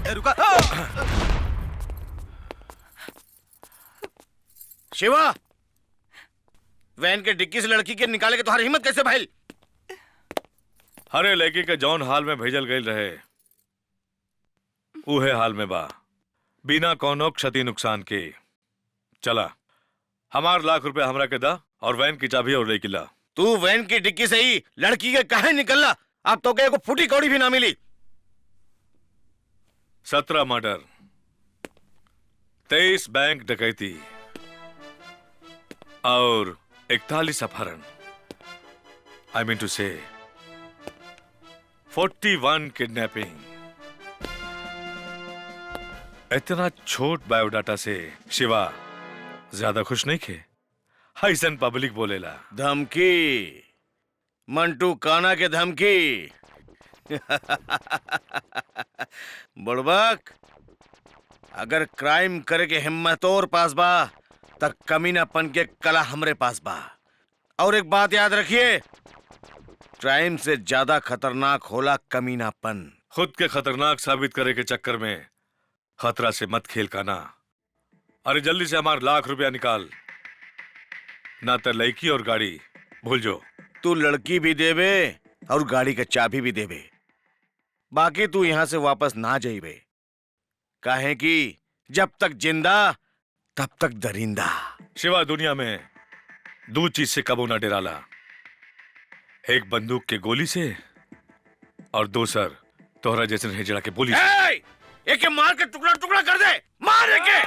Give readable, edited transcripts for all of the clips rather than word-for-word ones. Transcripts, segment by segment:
रुका। शिवा, वैन के डिक्की से लड़की के निकाले के तुम्हारी हिम्मत कैसे भाई? हरे लड़की के जौन हाल में भेजल गई रहे उहे हाल में बा, बिना कोनो क्षति नुकसान के। चला, हमार ₹1,00,000 हमरा के दा और वैन की चाबी और लेके ला। तू वैन की डिक्की से ही लड़की के काहे निकलला? अब तो को फूटी कौड़ी भी ना मिली। 17 मर्डर, 23 बैंक डकैती और 41 अपहरण। आई मीन टू से 41 किडनैपिंग। इतना छोट बायोडाटा से शिवा ज्यादा खुश नहीं खे। हाइसन पब्लिक बोलेला। धमकी, मंटू काना के धमकी। बुड़बक, अगर क्राइम करे के हिम्मत और पास बा तक कमीनापन के कला हमरे पास बा। और एक बात याद रखिए, क्राइम से ज्यादा खतरनाक होला कमीनापन। खुद के खतरनाक साबित करे के चक्कर में खतरा से मत खेल काना। अरे जल्दी से हमारे ₹1,00,000 निकाल, ना तो लड़की और गाड़ी भूल जो। तू लड़की भी देवे और गाड़ी का चाबी भी देवे, बाकी तू यहां से वापस ना जाइबे। काहे कि जब तक जिंदा तब तक दरिंदा। शिवा, दुनिया में 2 चीज से कबो ना डराला, एक बंदूक के गोली से और दूसर तोहरा जैसे हेजड़ा के बोली से। एक मार के टुकड़ा टुकड़ा कर दे, मार के।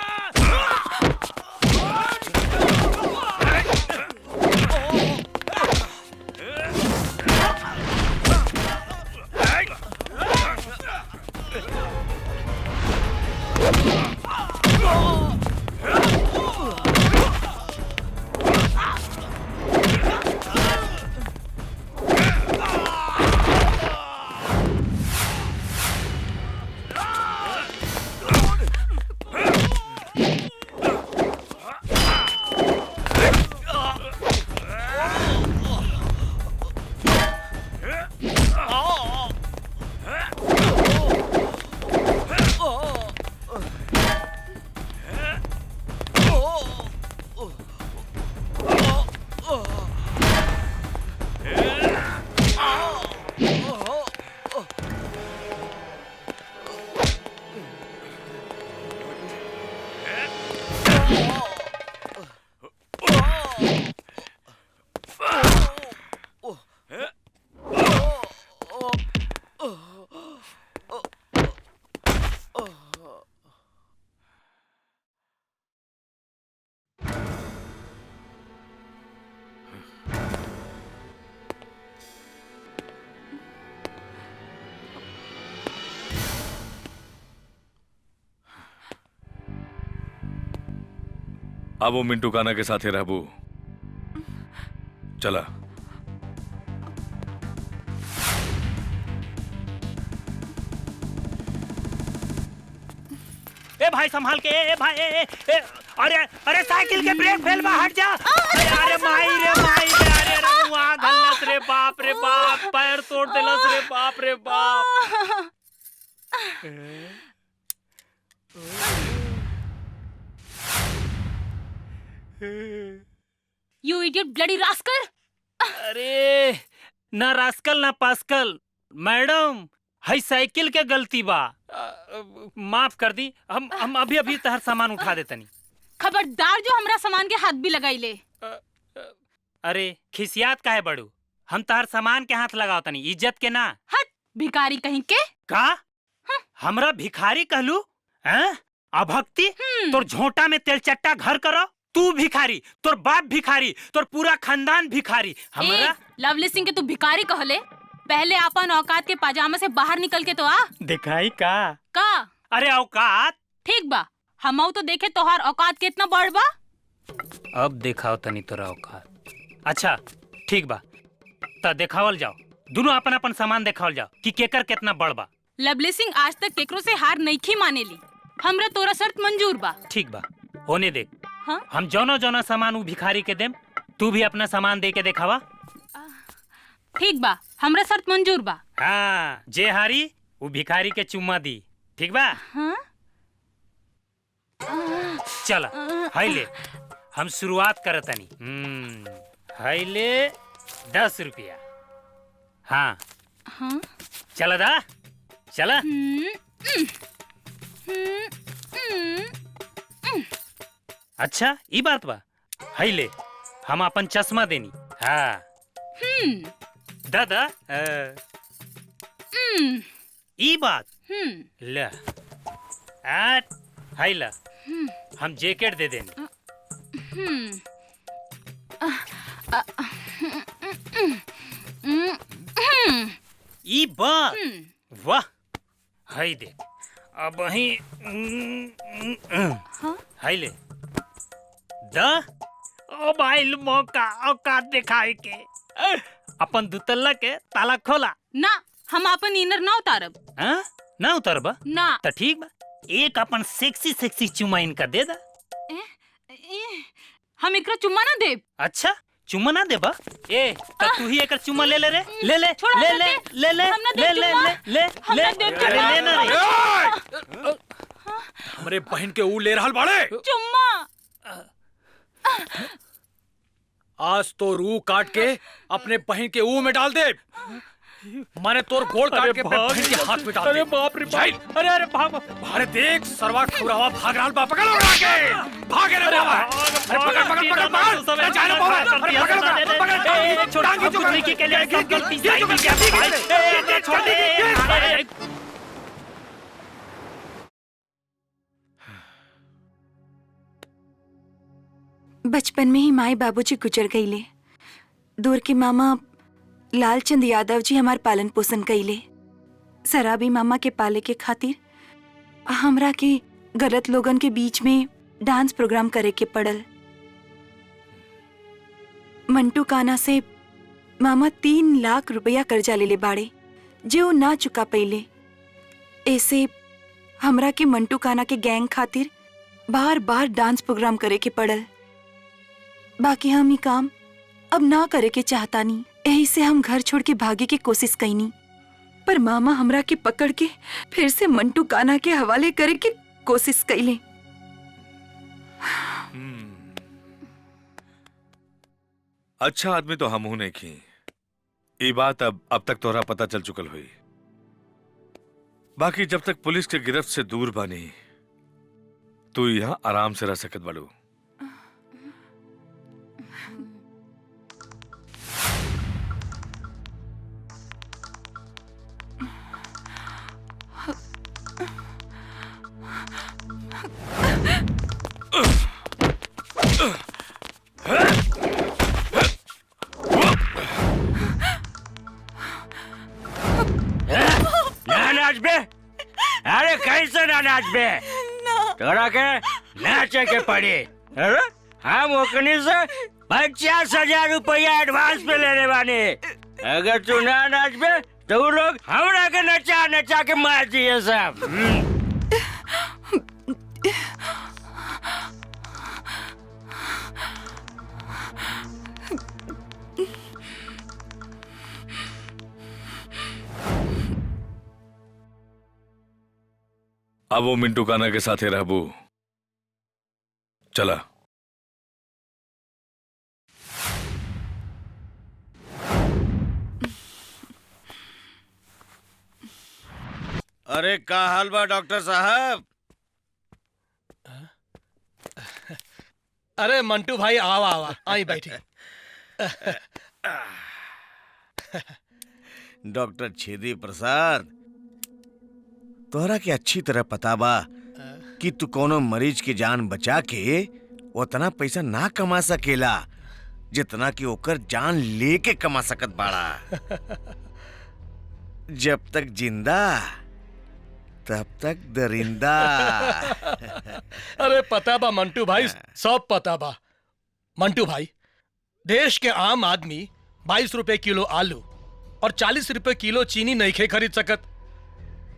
अब वो मिंटू काना के साथ ही रहबू। चला। ए भाई संभाल के, ए भाई, अरे अरे साइकिल के ब्रेक फेल बा, हट जा। अरे माई रे माई रे, अरे रमुआ गलत रे, बाप रे बाप, पैर तोड़ देलस रे, बाप रे बाप। You idiot bloody rascal! अरे ना रास्कल ना पास्कल, मैडम हई साइकिल के गलती बा, माफ कर दी। हम अभी अभी तहर सामान उठा देतनी। खबरदार जो हमरा सामान के हाथ भी लगाई ले। अरे खिसियात काहे बड़ू, हम तहर सामान के हाथ लगाओ तनी, इज्जत के ना। हट भिखारी कहीं के। का हमरा भिखारी कहलू? हैं? अभक्ति, तोर झोंटा में तेलचट्टा घर करो। तू भिखारी, तोर बाप भिखारी, तोर पूरा खानदान भिखारी। हमरा लवली सिंह के तू भिखारी कहले? पहले अपन औकात के पाजामा से बाहर निकल के तो आ। दिखाई का? अरे औकात ठीक बा, हमऊ तो देखे तोहार औकात कितना बड़ बा। अब दिखाओ तनी तोरा औकात। अच्छा ठीक बा, त दिखावल जाओ, दोनों अपन अपन सामान दिखावल जाओ कि केकर कितना बड़ बा। लवली सिंह आज तक केकरो से हार नइखी मानेली, हमरा तोरा शर्त मंजूर बा। ठीक बा, होने दे। हाँ? हम जौनो जौनो सामान उ भिखारी के देम, तू भी अपना सामान दे के दिखावा। ठीक बा, हमरा शर्त मंजूर बा। हाँ, जे हारी वो भिखारी के चुम्मा दी, ठीक बा? हाँ? चल हाय ले, हम शुरुआत करतनी। हाय ले 10 रुपया। हाँ हाँ? चल दा, चला। अच्छा ई बात बा। हाय ले, हम अपन चश्मा देनी। हाँ दादा ई बात ल हाय ला, हम जैकेट दे देनी। ई बात वाह, हाय देख अब वही हाय ले द ओ भाई मौका औकात दिखाए के अपन दुतल्ला के ताला खोला ना, हम अपन इनर ना उतारब। हाँ? ना उतरबा ना। तो ठीक बा, एक अपन सेक्सी सेक्सी चुम्मा इनका दे दा। हम एकरा चुम्मा ना देब। अच्छा चुम्मा ना देबा? ए तो तू ही एक चुम्मा ले ले रे, ले ले छोड़ा ले ले हमके। ले ले हम ना ले देब ले चुम्मा। ले हम ले ना देब अरे चुम्मा। ले ना रे। हमरे बहन के ऊ ले रहल बाड़े। चुम्मा। आज तो रू काट के अपने बहन के ऊ में डाल दे। माने तोर गोड़ काट के अपने बहन के हाथ में डाल दे। अरे बाप रे बाप, अरे अरे भाग। अरे देख सरवा खुरावा भाग रहल बा, पकड़ उड़ा के भागे रे बाबा। अरे पकड़ पकड़ पकड़ पकड़, अरे जाने बाबा, अरे पकड़ पकड़, छोटा कुछ नहीं के लिए सब गलती से छोड़ दे। बचपन में ही माए बाबूजी गुजर गईले। दूर के मामा लालचंद यादव जी हमार पालन पोषण कईले। शराबी मामा के पाले के खातिर हमरा के गलत लोगन के बीच में डांस प्रोग्राम करे के पड़ल। मंटू काना से मामा 3 लाख रुपया कर्जा लेले बाड़े, जे वो ना चुका पईले। ऐसे हमरा के मंटू काना के गैंग खातिर बार बार डांस प्रोग्राम करे के पड़ल। बाकी हम ही काम अब ना करे के चाहतानी, यही से हम घर छोड़ के भागे की कोशिश कईनी, पर मामा हमरा के पकड़ के फिर से मंटू काना के हवाले करे के कोशिश कईले। अच्छा आदमी तो हम नहीं की। ये बात अब तक तोहरा पता चल चुकल हुई। बाकी जब तक पुलिस के गिरफ्त से दूर बानी, तू यहाँ आराम से रह सकत बाड़ू। अरे कैसे ना नाच बे? तोरा के नाचे के पड़ी। अरे हम ओकनी से 50,000 रुपया एडवांस पे लेने वाले। अगर तू ना नाच बे तो वो लोग हमरा के नचा नचा के मार दिए सब। अब वो मिंटू काना के साथ रहबू। चला। अरे का हाल बा डॉक्टर साहब? अरे मंटू भाई आवा आवा, आई बैठी। डॉक्टर छेदी प्रसाद, तोहरा के अच्छी तरह पता बा कि तू कोनो मरीज की जान बचा के उतना पैसा ना कमा सकेला जितना कि ओकर जान लेके कमा सकत बाड़ा। जब तक जिंदा तब तक दरिंदा। अरे पता बा मंटू भाई, सब पता बा। मंटू भाई, देश के आम आदमी 22 रुपए किलो आलू और 40 रुपए किलो चीनी नहीं खे खरीद सकत।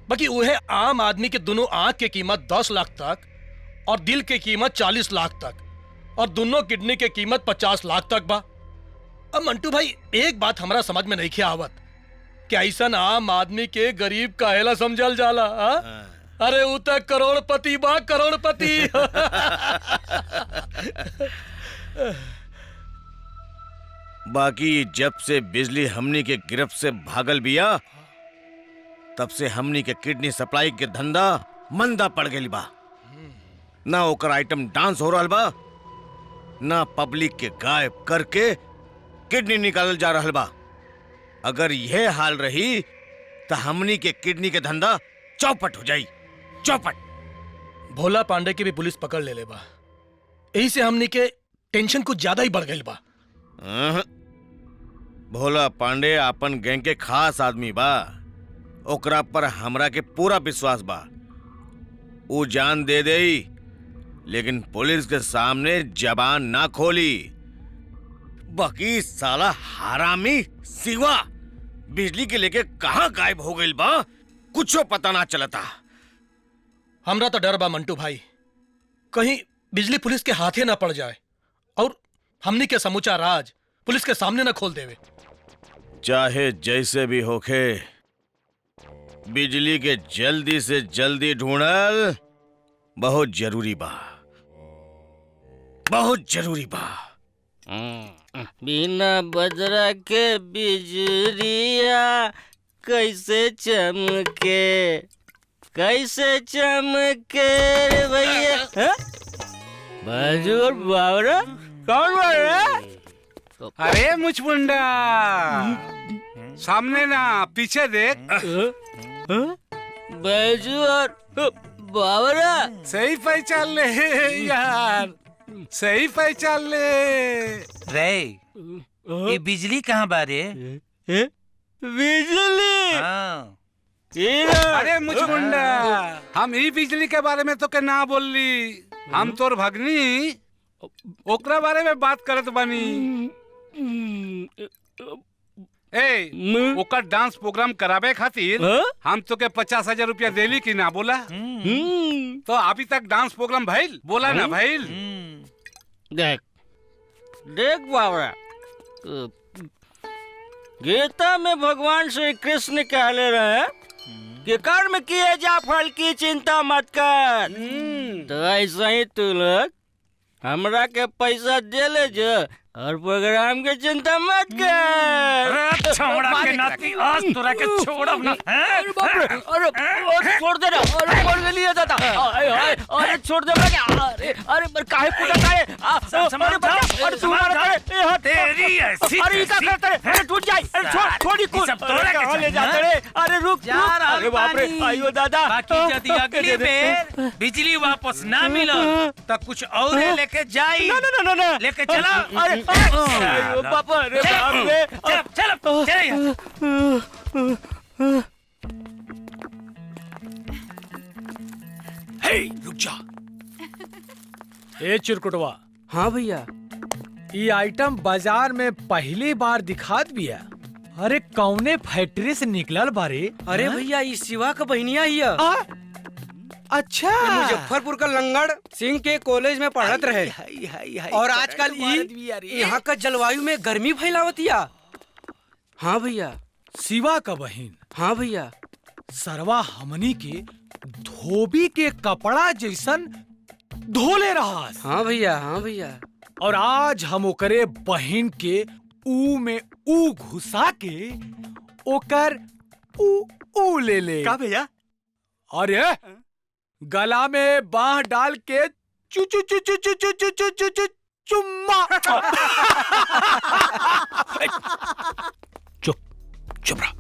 बाकी उहे आम आदमी के दोनों आंख की कीमत 10 लाख तक और दिल की कीमत 40 लाख तक और दोनों किडनी की कीमत 50 लाख तक बा। अब मंटू भाई एक बात हमारा समझ में नहीं खे आवत कैसन आम आदमी के गरीब काहेला समझल जाला हा? अरे उ त करोड़पति बा, करोड़पति। बाकी जब से बिजली हमनी के गिरफ्त से भागल बिया, तब से हमनी के किडनी सप्लाई के धंधा मंदा पड़ गई बा। ना ओकर आइटम डांस हो रहा बा, ना पब्लिक के गायब करके किडनी निकालल जा रहा बा। अगर यह हाल रही तो हमनी के किडनी के धंधा चौपट हो जाई, चौपट। भोला पांडे के भी पुलिस पकड़ ले बा, यही से हमनी के टेंशन कुछ ज्यादा ही बढ़ गई बा। भोला पांडे अपन गैंग के खास आदमी बा, ओकरा पर हमरा के पूरा विश्वास बा। वो जान दे देई, लेकिन पुलिस के सामने जबान ना खोली। बाकी साला हरामी सिवा बिजली के लेके कहां गायब हो गई बा, कुछो पता ना चलता। हमरा तो डर बा मंटू भाई, कहीं बिजली पुलिस के हाथे ना पड़ जाए और हमनी के समूचा राज पुलिस के सामने ना खोल देवे। चाहे जैसे भी होखे, बिजली के जल्दी से जल्दी ढूंढल बहुत जरूरी बा, बहुत जरूरी बा। बिना बजरा के बिजलिया कैसे चमके, कैसे चमके रे भैया। बाजू और बावरा कौन बोल रहा? अरे मुचमुंडा, सामने ना पीछे देख। बाजू और बावरा सही पहचान ले यार, सही पहचान ले। रे ये बिजली कहाँ बारे? बिजली हाँ। अरे मुचमुंडा, हम ई बिजली के बारे में तो के ना बोलली, हम तोर भगनी ओकरा बारे में बात करत बानी। ए, ओकर डांस प्रोग्राम करावे खातिर हम तो के 50,000 रुपया देली कि ना बोला? तो अभी तक डांस प्रोग्राम भइल? बोला ना भइल? देख देख बावरा, गीता में भगवान श्री कृष्ण कहले रहे कि कर्म किए जा फल की चिंता मत कर। तो ऐसा ही तू लोग हमरा के पैसा दे ले जो और प्रोग्राम की चिंता मत कर। छोड़ा के नाती, आज तोरा के छोड़ब ना। अरे छोड़ दे ना, अरे छोड़ दे लिया जाता। अरे छोड़ दे क्या? अरे पर काहे पूजा काहे? अरे तू मारा करे तेरी ऐसी अरे क्या करते रे? अरे टूट जाए, अरे छोड़ी कुछ कहाँ ले जाते रे? अरे रुक यार, अरे बाप रे, आइयो दादा। बाकी यदि अगली बेर बिजली वापस ना मिला तो कुछ और लेके जाई। ना लेके चला। अरे पापा, अरे बाप रे। चल रुक जा। ए चिरकुटवा, हाँ भैया, ये आइटम बाजार में पहली बार दिखात बिया। अरे कौने फैक्ट्री से निकलल बारे? अरे भैया ये शिवा का बहनिया ही है। अच्छा, मुजफ्फरपुर का लंगड़ सिंह के कॉलेज में पढ़त रहे और आजकल यहाँ का जलवायु में गर्मी फैलावतिया। हाँ भैया। शिवा का बहन? हाँ भैया। सरवा हमनी के धोबी के कपड़ा जैसन धोले रहा। हाँ भैया, हाँ भैया। और आज हम ओकरे बहन के ऊ में ऊ घुसा के ओकर ऊ ले ले। का भैया? अरे गला में बांह डाल के चु चु चु चु चु चु चु चु चु चु चुम्मा। चुप चुप रहा।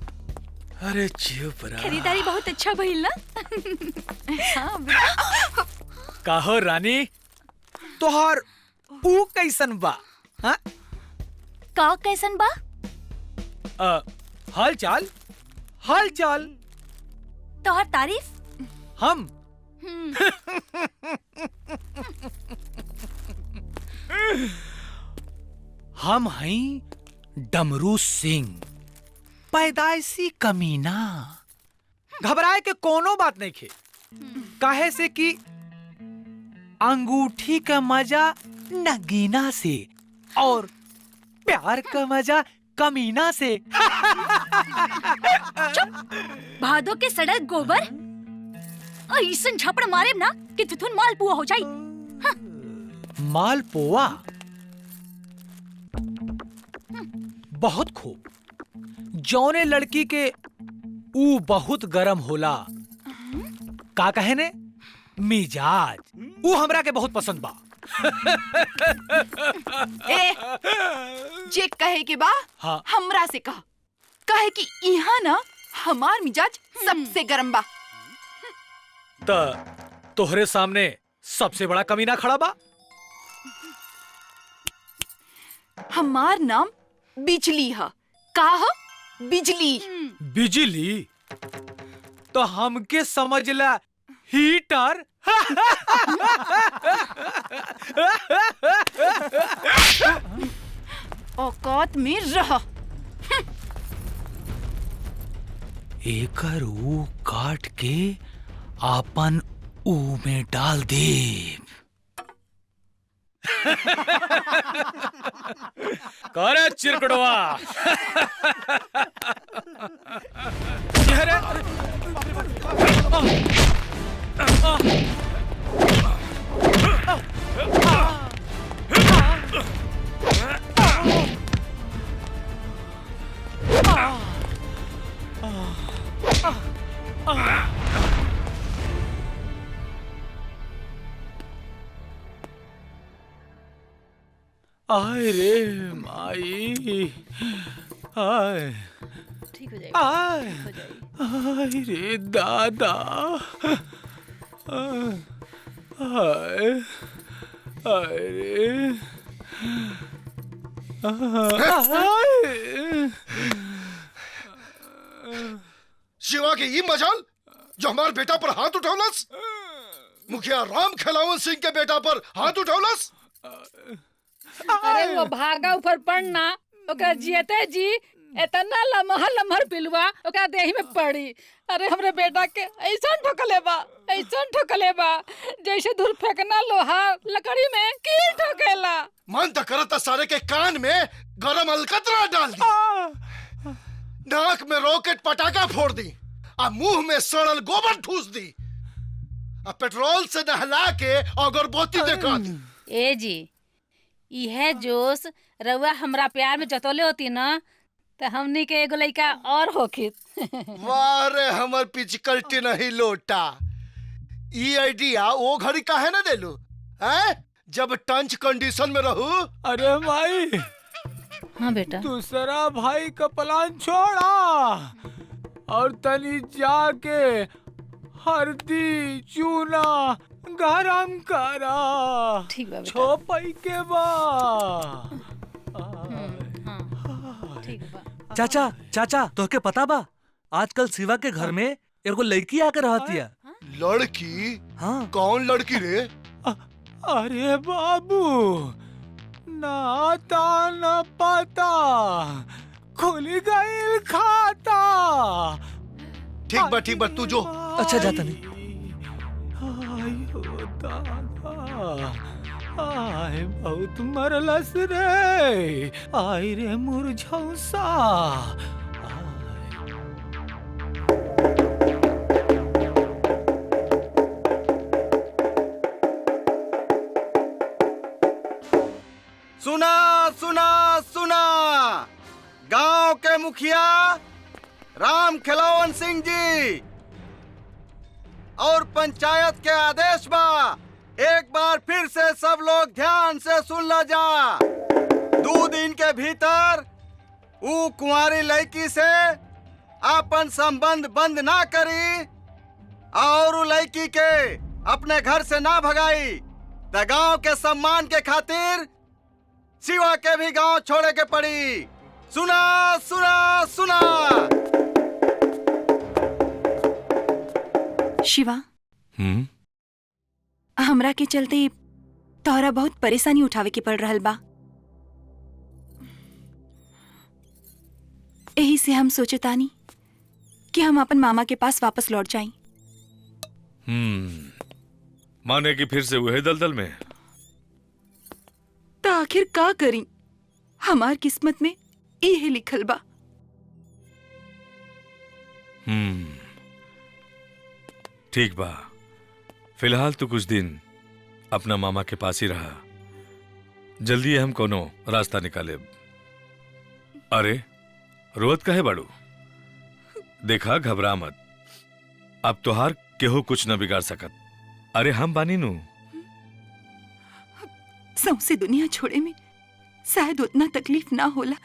अरे चुप रहा। खरीदारी बहुत अच्छा भइल ना। हाँ, काहो रानी, तोहार ऊ कैसन बा? हाँ? का कैसन बा? हाल चाल, हाल चाल। तोहार तारीफ? हम हम हैं डमरू सिंह, पैदाइशी कमीना। घबराए के कोनो बात नहीं खे, काहे से कि अंगूठी का मजा नगीना से और प्यार का मजा कमीना से। भादो के सड़क गोबर ऐसन झपड़ मारे ना कि थुथुन मालपुआ हो जाई। मालपुआ बहुत खूब। जौने लड़की के ऊ बहुत गरम होला, का कहे ने मिजाज, ऊ हमरा के बहुत पसंद बा। ए, जे कहे के बा हाँ। हमरा से कहा, कहे कि यहाँ ना हमार मिजाज सबसे गरम बा। तोहरे सामने सबसे बड़ा कमीना खड़ा बा। हमार नाम बिजली है। का है? बिजली। बिजली तो हमके समझला हीटर। औकात में रहा। एकर ऊ काट के आपन ऊ में डाल दे। करे चिरकड़वा। आय रे माई, आय ठीक हो जाएगा। आय आय रे दादा, आय आय रे शिवा के ई मजाल जो हमार बेटा पर हाथ उठौलस, मुखिया राम खेलावन सिंह के बेटा पर हाथ उठौलस। अरे वो भागा ऊपर पड़ना, ओकरा जियते जी इतना लम्हा लम्हर पिलुआ ओकरा देही में पड़ी। अरे हमरे बेटा के ऐसा ठोकले बा जैसे धूल फेंकना लोहा लकड़ी में कील ठोकेला। मन त करता सारे के कान में गरम अलकतरा डाल दी, नाक में रॉकेट पटाखा फोड़ दी, आ मुंह में सड़ल गोबर ठूस दी, आ पेट्रोल से नहला के अगरबत्ती देखा दी। ए जी, यह जोश रउआ हमरा प्यार में जतौले होती ना तो हमनी के एगो लइका और होखित। वाह रे हमर पिचकल्टी नहीं लोटा, ई आइडिया वो घड़ी काहे ना देलू हैं जब टंच कंडीशन में रहू। अरे माई, हाँ बेटा, दूसरा भाई का प्लान छोड़ा और तनी जाके हल्दी चूना गरम करा। ठीक बा बेटा। छोपई के बा। ठीक बा। चाचा चाचा तोहके पता बा आजकल शिवा के घर में एगो लड़की आके रहती है। लड़की? हाँ। कौन लड़की रे? अरे बाबू, ना आता न पता, खुल गई खाता। ठीक बा तू जो। अच्छा जाता नहीं। आय बहुत मरलस रे, आय रे मुरझौसा। सुना सुना सुना, गांव के मुखिया राम खिलावन सिंह जी और पंचायत के आदेश बा, एक बार फिर से सब लोग ध्यान से सुन ला जा। 2 दिन के भीतर ऊ कुंवारी लड़की से आपन संबंध बंद ना करी और ऊ लड़की के अपने घर से ना भगाई तो गांव के सम्मान के खातिर शिवा के भी गांव छोड़े के पड़ी। सुना सुना सुना। शिवा, हमरा के चलते तोहरा बहुत परेशानी उठावे के पड़ रहल बा। यही से हम सोचे तानी कि हम अपन मामा के पास वापस लौट जाएं। माने कि फिर से वही दलदल में। तो आखिर का करी, हमार किस्मत में यही लिखल बा। ठीक बा, फिलहाल तू कुछ दिन अपना मामा के पास ही रहा। जल्दी हम कोनो रास्ता निकाले। अरे रोत काहे बाड़ू? देखा, घबरा मत। अब तोहार केहू कुछ न बिगाड़ सकत। अरे हम बानी नू। सौंसे दुनिया छोड़े में शायद उतना तकलीफ ना होला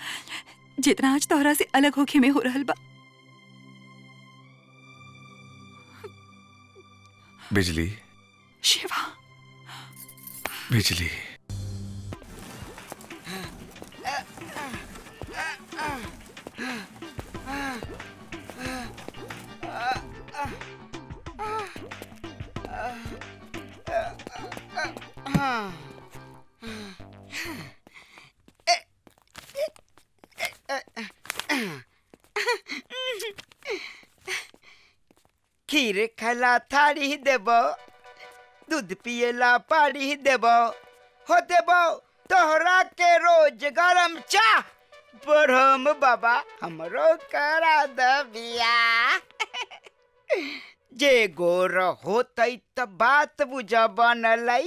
जितना आज तोहरा से अलग होके में हो रहल बा। बिजली, शिवा, बिजली। खीर खला थारी देबो, दूध पिएला पानी देबो, हो देबो तोहरा के रोज गरम चाह। ब्रह्म बाबा हमरो करा द बियाह। जे गोर होतै त बात बुझ बनलै।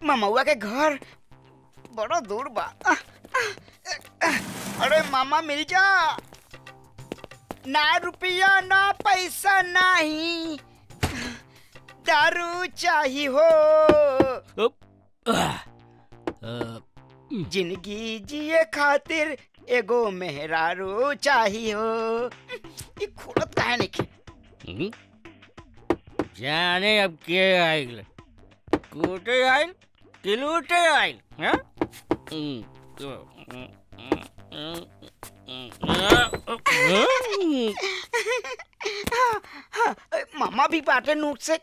मामौआ के घर बड़ा दूर बा। अरे मामा मिल जा। ना रुपया ना पैसा नहीं, दारू चाहिए हो। जिंदगी जिए खातिर एगो मेहरारू चाहिए हो। ये खुलत काहे नहीं? जाने अब के आइल, कूटे आइल कि लूटे आइल? हाँ? मामा भी बाटे नोट से।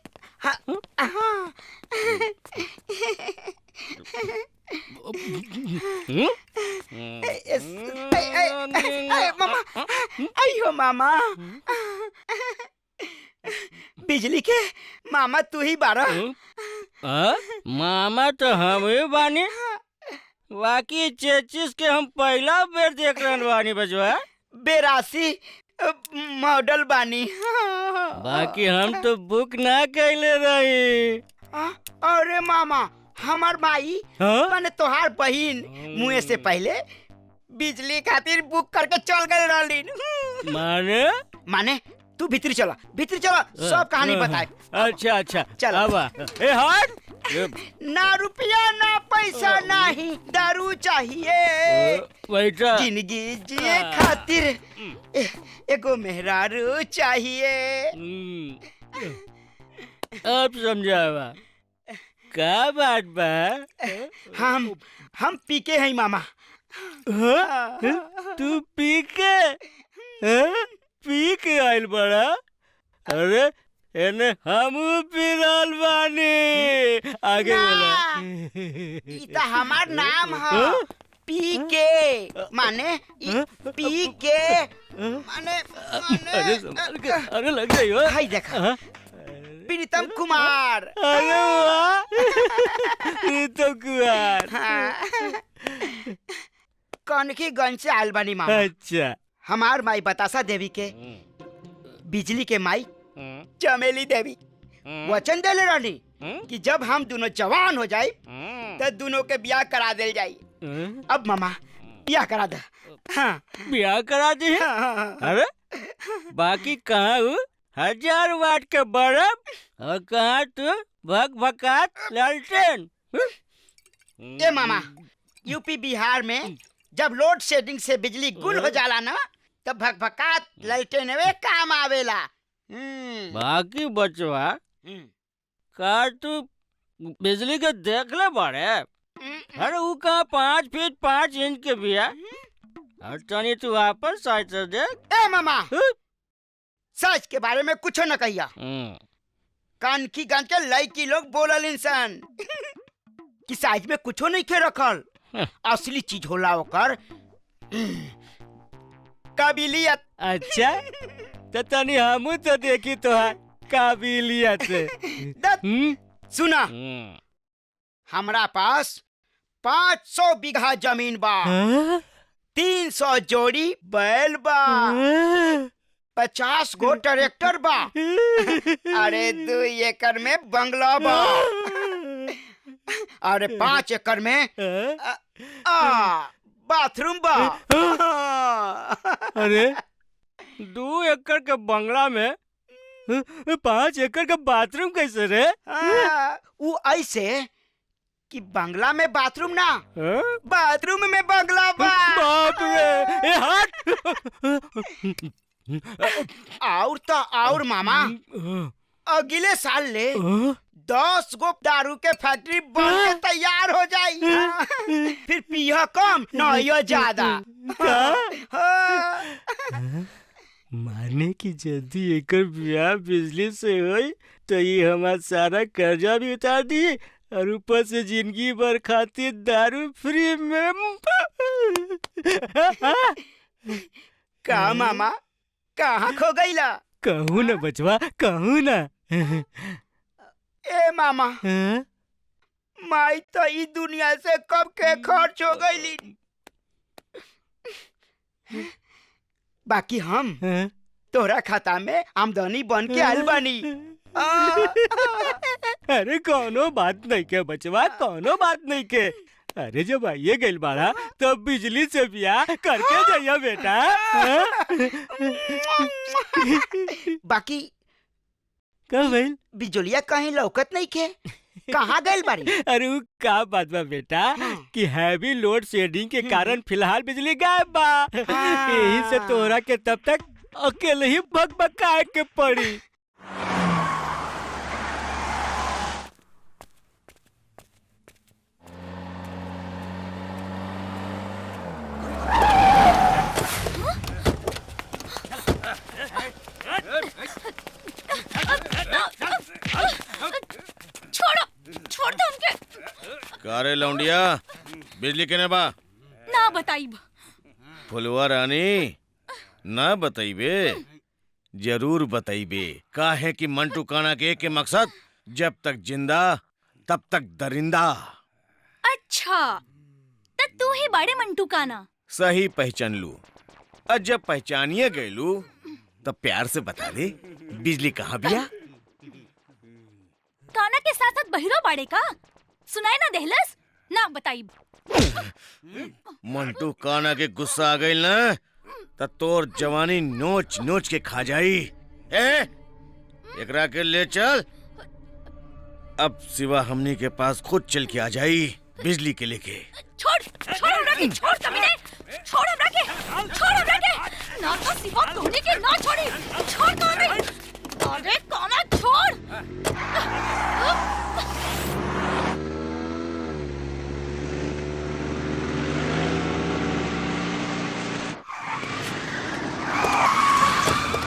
मामा, आइयो मामा। बिजली के मामा तू ही बारा। मामा तो हम ही बानी, बाकी चेचिस के हम पहला बेर देख रहे बानी बजवा। 82 मॉडल बानी। बाकी हम तो बुक ना कैले रही। अरे मामा, हमार माई माने तोहार बहिन मुँह से पहले बिजली खातिर बुक करके चल गए रहली। माने तू भीतर चला, भीतर चला, सब कहानी बताए। अच्छा अच्छा चल अब ए हट। ना रुपया ना पैसा नहीं, दारू चाहिए। बेटा जिंदगी जिए खातिर एगो मेहरारू चाहिए। अब समझावा का बात बा? हम पी के हैं मामा। तू पी के? पी के आइल बड़ा? अरे एने हम पी रहल बानी। आगे बोला। ई त हमार नाम है। पी के माने पी के माने अरे लग गई हो। हाय देखा, प्रीतम कुमार। अरे वाह, प्रीतम कुमार। कनकी गंज से आयल बानी मामा। अच्छा। हमार माई बतासा देवी के, बिजली के माई चमेली देवी वचन देले रहनी कि जब हम दोनों जवान हो जाए तो दोनों के ब्याह करा दे जाए। अब मामा ब्याह करा दे। हाँ। ब्याह करा दी? अरे बाकी कहाँ हूँ 1000 वाट के बल्ब और कहाँ तू भक-भकात लालटेन? ए मामा, यूपी बिहार में जब लोड शेडिंग से बिजली गुल हो जाला ना, तब भक-भकात लालटेन वे काम आवेला। बाकी बचवा का तू बिजली के देख ले बाड़े? अरे वो कहाँ 5 फीट 5 इंच के बिया। और तनी तू वापस साइड से देख। ए मामा, सच के बारे में कुछ न कहिया। कानकी गंज के लड़की लोग बोलल इंसान कि साइज में कुछो नहीं के रखल। असली चीज होला ओकर काबिलियत। अच्छा तो तनी हमू तो देखी तो है काबिलियत। सुना, हमरा पास 500 बीघा जमीन बा, 300 जोड़ी बैल बा, 50 गो ट्रैक्टर बा, अरे 2 एकड़ में बंगला बा, अरे 5 एकड़ में बाथरूम बा। अरे 2 एकड़ के बंगला में 5 एकड़ का बाथरूम कैसे रे? वो ऐसे कि बंगला में बाथरूम ना, बाथरूम में बंगला बा। बाप रे, ए हट। और तो और मामा, अगले साल ले 10 गो दारू के फैक्ट्री बन के तैयार हो जाई। फिर पिया कम नहियो ज्यादा। माने की जल्दी एकर ब्याह बिजली से होई तो ये हमारा सारा कर्जा भी उतार दी और ऊपर से जिंदगी भर खातिर दारू फ्री में। का मामा कहाँ खो गईला? कहूँ ना बचवा, कहूँ ना। ए मामा, माई तो इस दुनिया से कब के खर्च हो गईली। बाकी हम तोरा खाता में आमदनी बन के आयल बानी। अरे कोनो बात नहीं के बचवा, कोनो बात नहीं के। अरे जब आइए गइल बाड़ा तो बिजली से ब्याह करके जाइए बेटा। बाकी का भइल? बिजलिया कहीं लौकत नहीं के, कहाँ गइल बाड़ी? अरे वो का बात बा बेटा कि हैवी लोड शेडिंग के कारण फिलहाल बिजली गायब बा। यही से तोरा के तब तक अकेले ही भगभगाए के पड़ी। छोड़ दो उनके। कारे लौंडिया, बिजली केने बा? ना बताइब। फुलवा रानी ना बताइबे? जरूर बताइबे। काहे कि मंटू काना के मकसद जब तक जिंदा तब तक दरिंदा। अच्छा, तो तू ही बड़े मंटू काना। सही पहचान लू। और जब पहचानिए गयलू तब प्यार से बता दे बिजली कहाँ बिया? काना के साथ साथ बहिरो बाड़े का? सुनाई ना देहलस? ना बताइब। मंटू काना के गुस्सा आ गई ना तो तोर जवानी नोच नोच के खा जाई। एकरा के ले चल। अब सिवा हमनी के पास खुद चल के आ जाई बिजली के लेके। छोड़ हमरा के, छोड़ कमीने, छोड़ हमरा के, छोड़ हमरा के। ना तो सिवा तोने के ना छोड़ी। छोड़ तो हमें। अरे काना छोड़।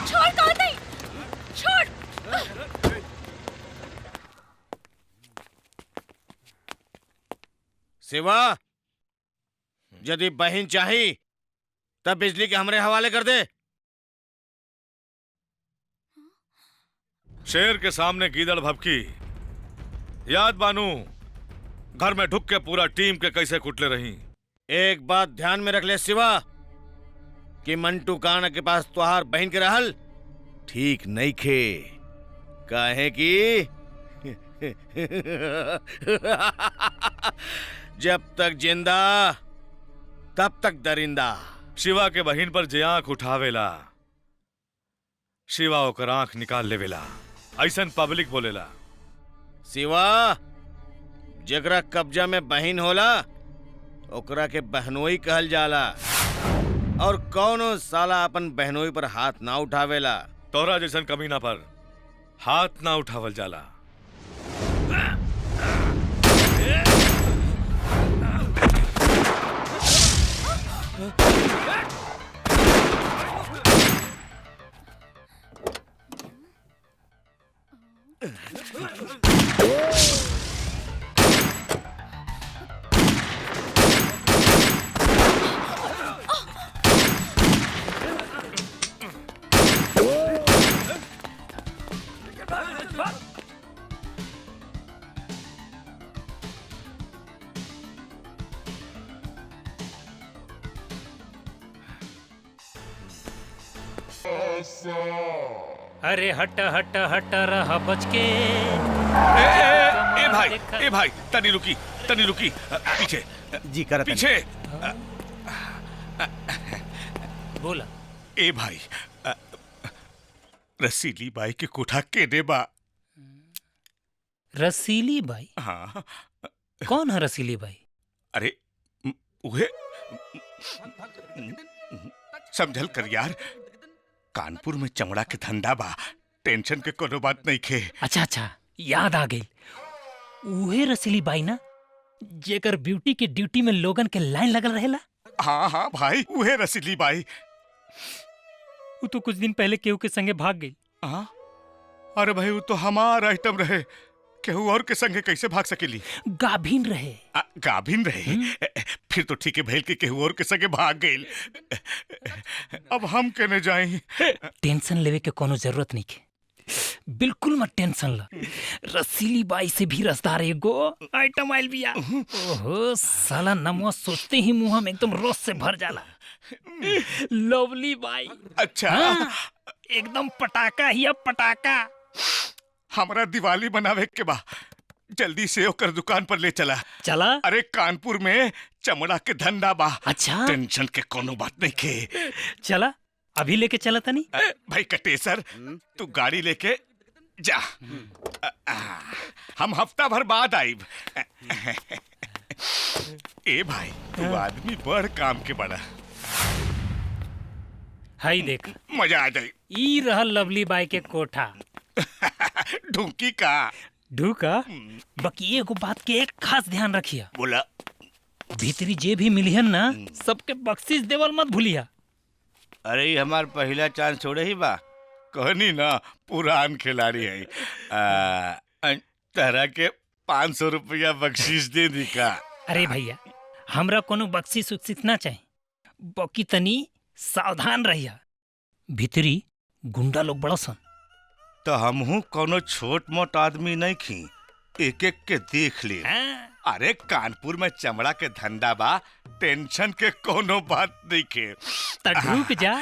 छोड़ कौन नहीं, छोड़। सिवा, यदि बहन चाही तब बिजली के हमरे हवाले कर दे। शेर के सामने गीदड़ भभकी। याद बानू घर में ढुक के पूरा टीम के कैसे कुटले रही। एक बात ध्यान में रख ले सिवा कि मंटू काना के पास तुहार बहन के रहल ठीक नहीं खे। काहे कि जब तक जिंदा तब तक दरिंदा। शिवा के बहन पर जे आंख उठावेला शिवा ओकर आंख निकाल लेवेला। ऐसन पब्लिक बोलेला। सिवा, जेकरा कब्जा में बहन होला ओकरा के बहनोई कहल जाला और कौनो साला अपन बहनोई पर हाथ ना उठावेला। तोरा जैसन कमीना पर हाथ ना उठावल जाला। अरे हट हट हट रहा बच के। ए भाई तनी रुकी पीछे जी कर पीछे बोला। ए भाई रसीली बाई के कोठा केने बा? रसीली बाई? हाँ। कौन है रसीली बाई? अरे उहे समझल कर यार, कानपुर में चमड़ा के धंधा बा, टेंशन के कोनो बात नहीं खे। अच्छा याद आ गई। उहे रसीली बाई ना जेकर ब्यूटी के ड्यूटी में लोगन के लाइन लगल रहेला? हाँ भाई उहे रसीली बाई। वो तो कुछ दिन पहले केहू के संगे भाग गई। हाँ अरे भाई वो तो हमार आइटम रहे, केहू और के संगे कैसे भाग सकेली? गाभिन रहे। गाभिन रहे? फिर तो ठीक है भैल के केहू और के संगे भाग गई। अब हम कहने जाए? टेंशन लेवे के कोनो जरूरत नहीं के, बिल्कुल मत टेंशन ला। रसीली बाई से भी रसदार एगो आइटम आइल बिया। ओहो साला नमवा सोचते ही मुंह में एकदम रस से भर जाला। लवली बाई। अच्छा हाँ, एकदम पटाखा ही अब पटाखा। हमारा दिवाली बनावे के बा, जल्दी से ओकर दुकान पर ले चला। अरे कानपुर में चमड़ा के धंधा बा। अच्छा टेंशन के कोनो बात नहीं के। चला अभी लेके चला तनी। भाई कटेसर तू गाड़ी लेके जा, हम हफ्ता भर बाद आइब। ए भाई तू आदमी बड़ काम के बड़ा। हाई देख मजा आ जाए। ई रहल लवली बाई के कोठा। ढूंकी का ढूका बाकी एगो बात के एक खास ध्यान रखिया। बोला। भीतरी जे भी मिलियन ना सबके बख्शीश देवल मत भूलिया। अरे ये हमार पहला चांस छोड़े ही बा। कहनी ना पुरान खिलाड़ी है। तरह के 500 रुपया बख्शीश दे दी का? अरे भैया हमरा कोनो बख्शीश उख्शीश ना चाहिए, बाकी तनी सावधान रहिया, भीतरी गुंडा लोग बड़ा सन। तो हमहू कोनो छोट मोट आदमी नहीं खी, एक एक के देख ले। अरे कानपुर में चमड़ा के धंधा बा, टेंशन के कोनो बात नहीं के। ढूक जा।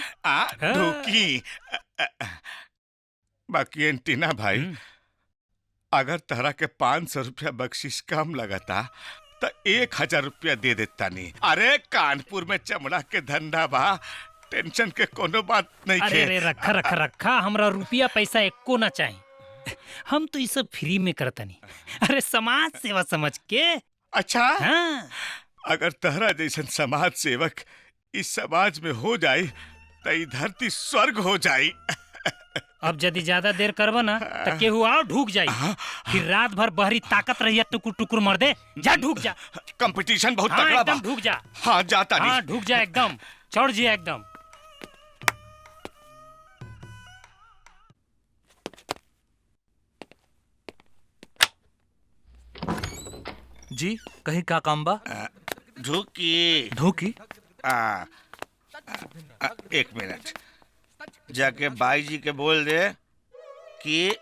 ढूकी। बाकी एंटीना भाई अगर तरह के 500 रुपया बख्शीश कम लगता तो 1000 रुपया दे देता नहीं। अरे कानपुर में चमड़ा के धंधा बा, टेंशन के कोनो बात नहीं अरे अरे रखा हमरा रुपया पैसा एको ना चाहिए। हम तो ये सब फ्री में करतनी। अरे समाज सेवा समझ के। अच्छा हाँ। अगर तहरा जैसन समाज सेवक इस समाज में हो जाए तो ये धरती स्वर्ग हो जाए। अब यदि ज्यादा देर करबा ना तो केहू आओ ढूक जाई, फिर रात भर बहरी ताकत रहिया टुकुर टुकुर मर दे। जा ढूक जा। कंपटीशन बहुत हाँ, तगड़ा बा। एकदम ढूक जा। हाँ जाता नहीं। हाँ ढूक जा एकदम, चढ़ जिया एकदम। जी कहीं का काम बा? ढूकी। ढूकी? एक मिनट जाके बाई जी के बोल दे कि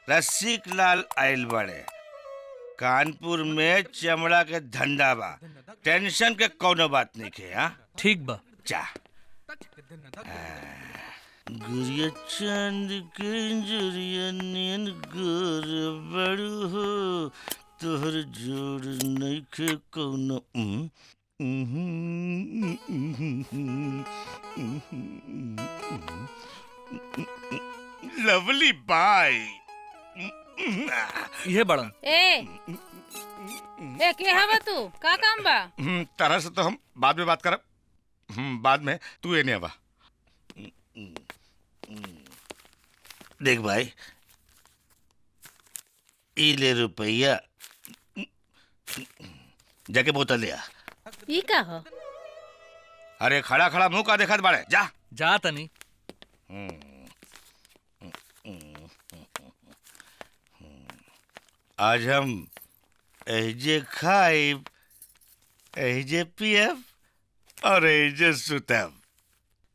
रसिक लाल आइल बड़े, कानपुर में चमड़ा के धंधा बा, टेंशन के कोनो बात नहीं के। हाँ ठीक बा। जा। गुरिया चांद के जुरिया नीन गोर बड़ू हो, तोहर जोड़ नहीं के कोनो। लवली बाई ये बड़न। ए के हवा तू का काम बा? तरह से तो हम बाद में बात करब। बाद में तू ये नहीं आवा। देख भाई ई ले रुपया, जाके बोतल ले आ। ई का हो? अरे खड़ा खड़ा मुंह का देखत बाड़े, जा। जा तनी। आज हम एजे खाइब, एजे पियब और एजे सुतब।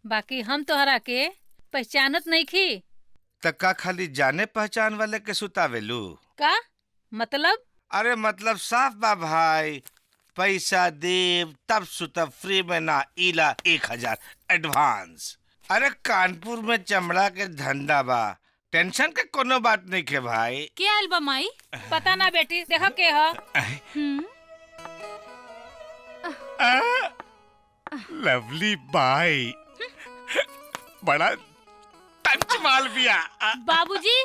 बाकी हम तोहरा के पहचानत नहीं खी। तक्का खाली जाने पहचान वाले के सुतावेलू का मतलब? अरे मतलब साफ बा भाई, पैसा देव तब सुतब, फ्री में ना। इला 1000 एडवांस। अरे कानपुर में चमड़ा के धंधा बा, टेंशन के कोनो बात नहीं के भाई। क्या आइल बा माई? पता ना बेटी, देखो के हो। लवली बाई, बड़ा टंच माल बिया। बाबूजी,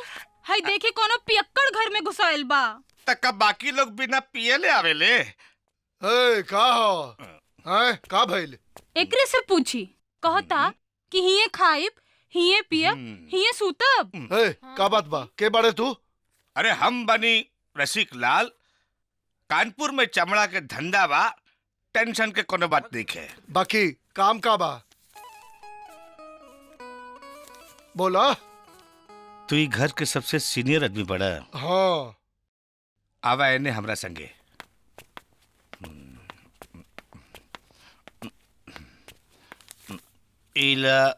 हई देखी कोनो पियक्कड़ घर में घुसाइल बा। तक बाकी लोग बिना पिए ले आवेले। ए, का हो? का भइल? एकरे से पूछी, कहता कि हिये खाइब, हिये पियब, हिये सूतब। का बात बा? के बारे तू? अरे हम बनी रसिक लाल, कानपुर में चमड़ा के धंधा बा, टेंशन के कोनो बात नहीं है। बाकी काम का बा? बोला। तू ही घर के सबसे सीनियर आदमी बड़ा। हाँ। आवा एने हमरा संगे। इला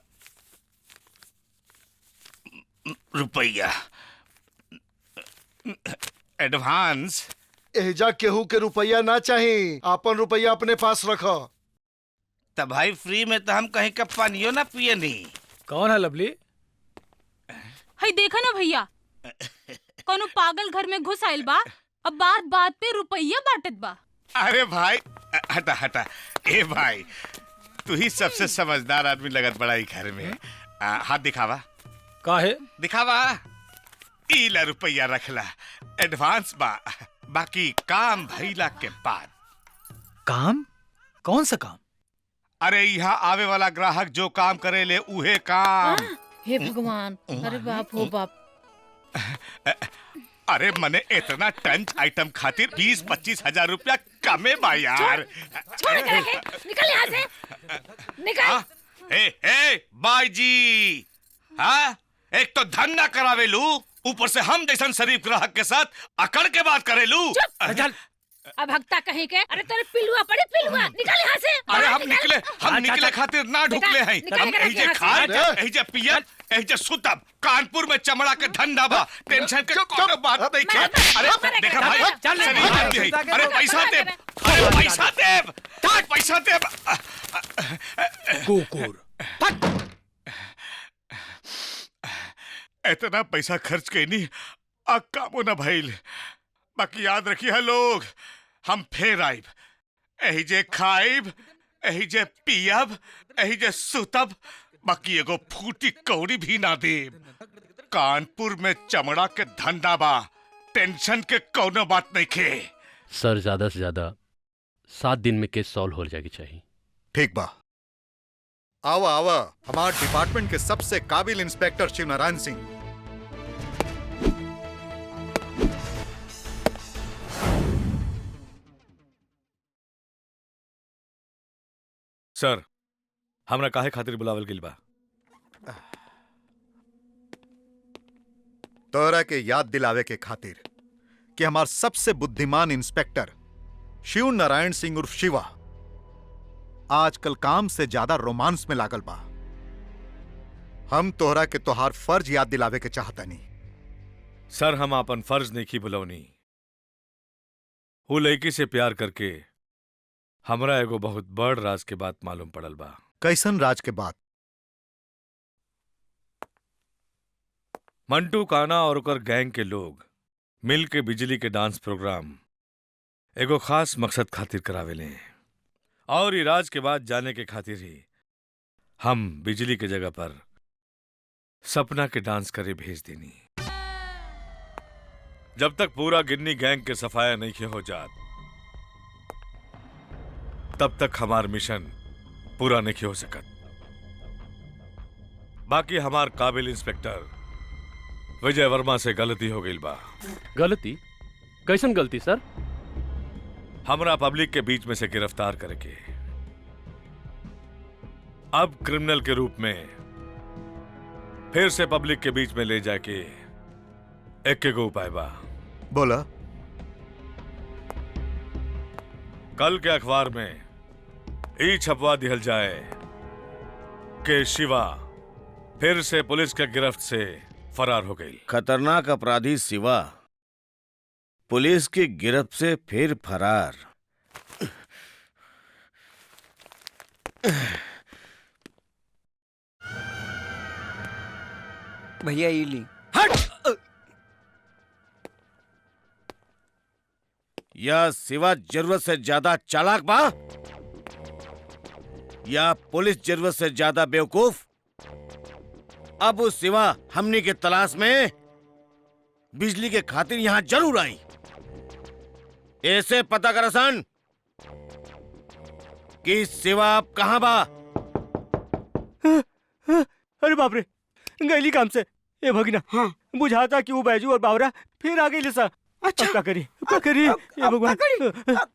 रुपया एडवांस। एजा केहू के रुपया ना चाहिए, अपन रुपया अपने पास रखो। तब भाई फ्री में तो हम कहीं का पानियो ना पिए नहीं। कौन है लवली? हई देखा ना भैया, कोनो पागल घर में घुस आइल बा, अब बात बात पे रुपया बांटत बा। अरे भाई हटा हटा। ए भाई, तू ही सबसे समझदार आदमी लगत बड़ा ही घर में। हाथ दिखावा। काहे? दिखावा। इला रुपया रखला, एडवांस बा, बाकी काम भइला के बाद। काम? कौन सा काम? अरे यहाँ आवे वाला ग्राहक जो काम करे ले उहे काम। हे भगवान, अरे बाप हो बाप। अरे मने इतना टन आइटम खातिर 20-25 हजार रुपया कमे बा यार। छोड़ के रखे, निकल यहाँ से, निकल। ए बाई जी, हाँ एक तो धंधा करावे लू, ऊपर से हम जैसन शरीफ ग्राहक के साथ अकड़ के बात करे लू। अब हकता कहीं के, अरे तेरे पिलुआ पड़े, पिलुआ निकल यहाँ से। अरे हम निकले खातिर ना ढुकले हैं। हम एहिजे खाए, एहिजे पिए, एहिजे सुतब। कानपुर में चमड़ा के धंधा बा, टेंशन के कोनो बात नहीं के। अरे देखा भाई, अरे पैसा दे, अरे पैसा दे, पैसा दे। कुकुर। इतना पैसा खर्च के नहीं कामो ना भइल। बाकी याद रखिए लोग, हम फेर आइब, एहिजे खाइब, एहिजे पियब, एहिजे सुतब, बाकी एगो फूटी कौड़ी भी ना देब। कानपुर में चमड़ा के धंधा बा, टेंशन के कोनो बात नहीं खे। सर ज्यादा से ज्यादा 7 दिन में केस सॉल्व हो जाएगी चाहिए। ठीक बा। आवा आवा, हमारे डिपार्टमेंट के सबसे काबिल इंस्पेक्टर शिवनारायण सिंह। सर, हमरा काहे खातिर बुलावल गेल बा? तोरा के याद दिलावे के खातिर कि हमार सबसे बुद्धिमान इंस्पेक्टर शिव नारायण सिंह उर्फ शिवा आजकल काम से ज्यादा रोमांस में लागल बा। हम तोहरा के तोहार फर्ज याद दिलावे के चाहतनी। सर, हम अपन फर्ज नहीं की बुलौनी। वो लड़की से प्यार करके हमरा एगो बहुत बड़ राज के बात मालूम पड़ल बा। कैसन राज के बात? मंटू काना और ओकर गैंग के लोग मिल के बिजली के डांस प्रोग्राम एगो खास मकसद खातिर करावेले, और ये राज के बाद जाने के खातिर ही हम बिजली के जगह पर सपना के डांस करे भेज देनी। जब तक पूरा गिन्नी गैंग के सफाया नहीं हो जात, तब तक हमार मिशन पूरा नहीं हो सकत। बाकी हमार काबिल इंस्पेक्टर विजय वर्मा से गलती हो गई बा। गलती? कैसन गलती सर? हमरा पब्लिक के बीच में से गिरफ्तार करके अब क्रिमिनल के रूप में फिर से पब्लिक के बीच में ले जाके एक उपाय बा। बोला। कल के अखबार में ई छपवा दिहल जाए कि शिवा फिर से पुलिस के गिरफ्त से फरार हो गई। खतरनाक अपराधी शिवा पुलिस की गिरफ्त से फिर फरार। भैया ये ली। या सिवा जरूरत से ज्यादा चालाक बा या पुलिस जरूरत से ज्यादा बेवकूफ। अब उस सिवा हमनी के तलाश में बिजली के खातिर यहां जरूर आई। ऐसे पता कर सन कि सिवा अब कहां बा। अरे बाप रे, गैली काम से ए भगिना। हाँ बुझाता कि वो बैजू और बावरा फिर आ गई लिसा। अच्छा क्या करी ए भगवान।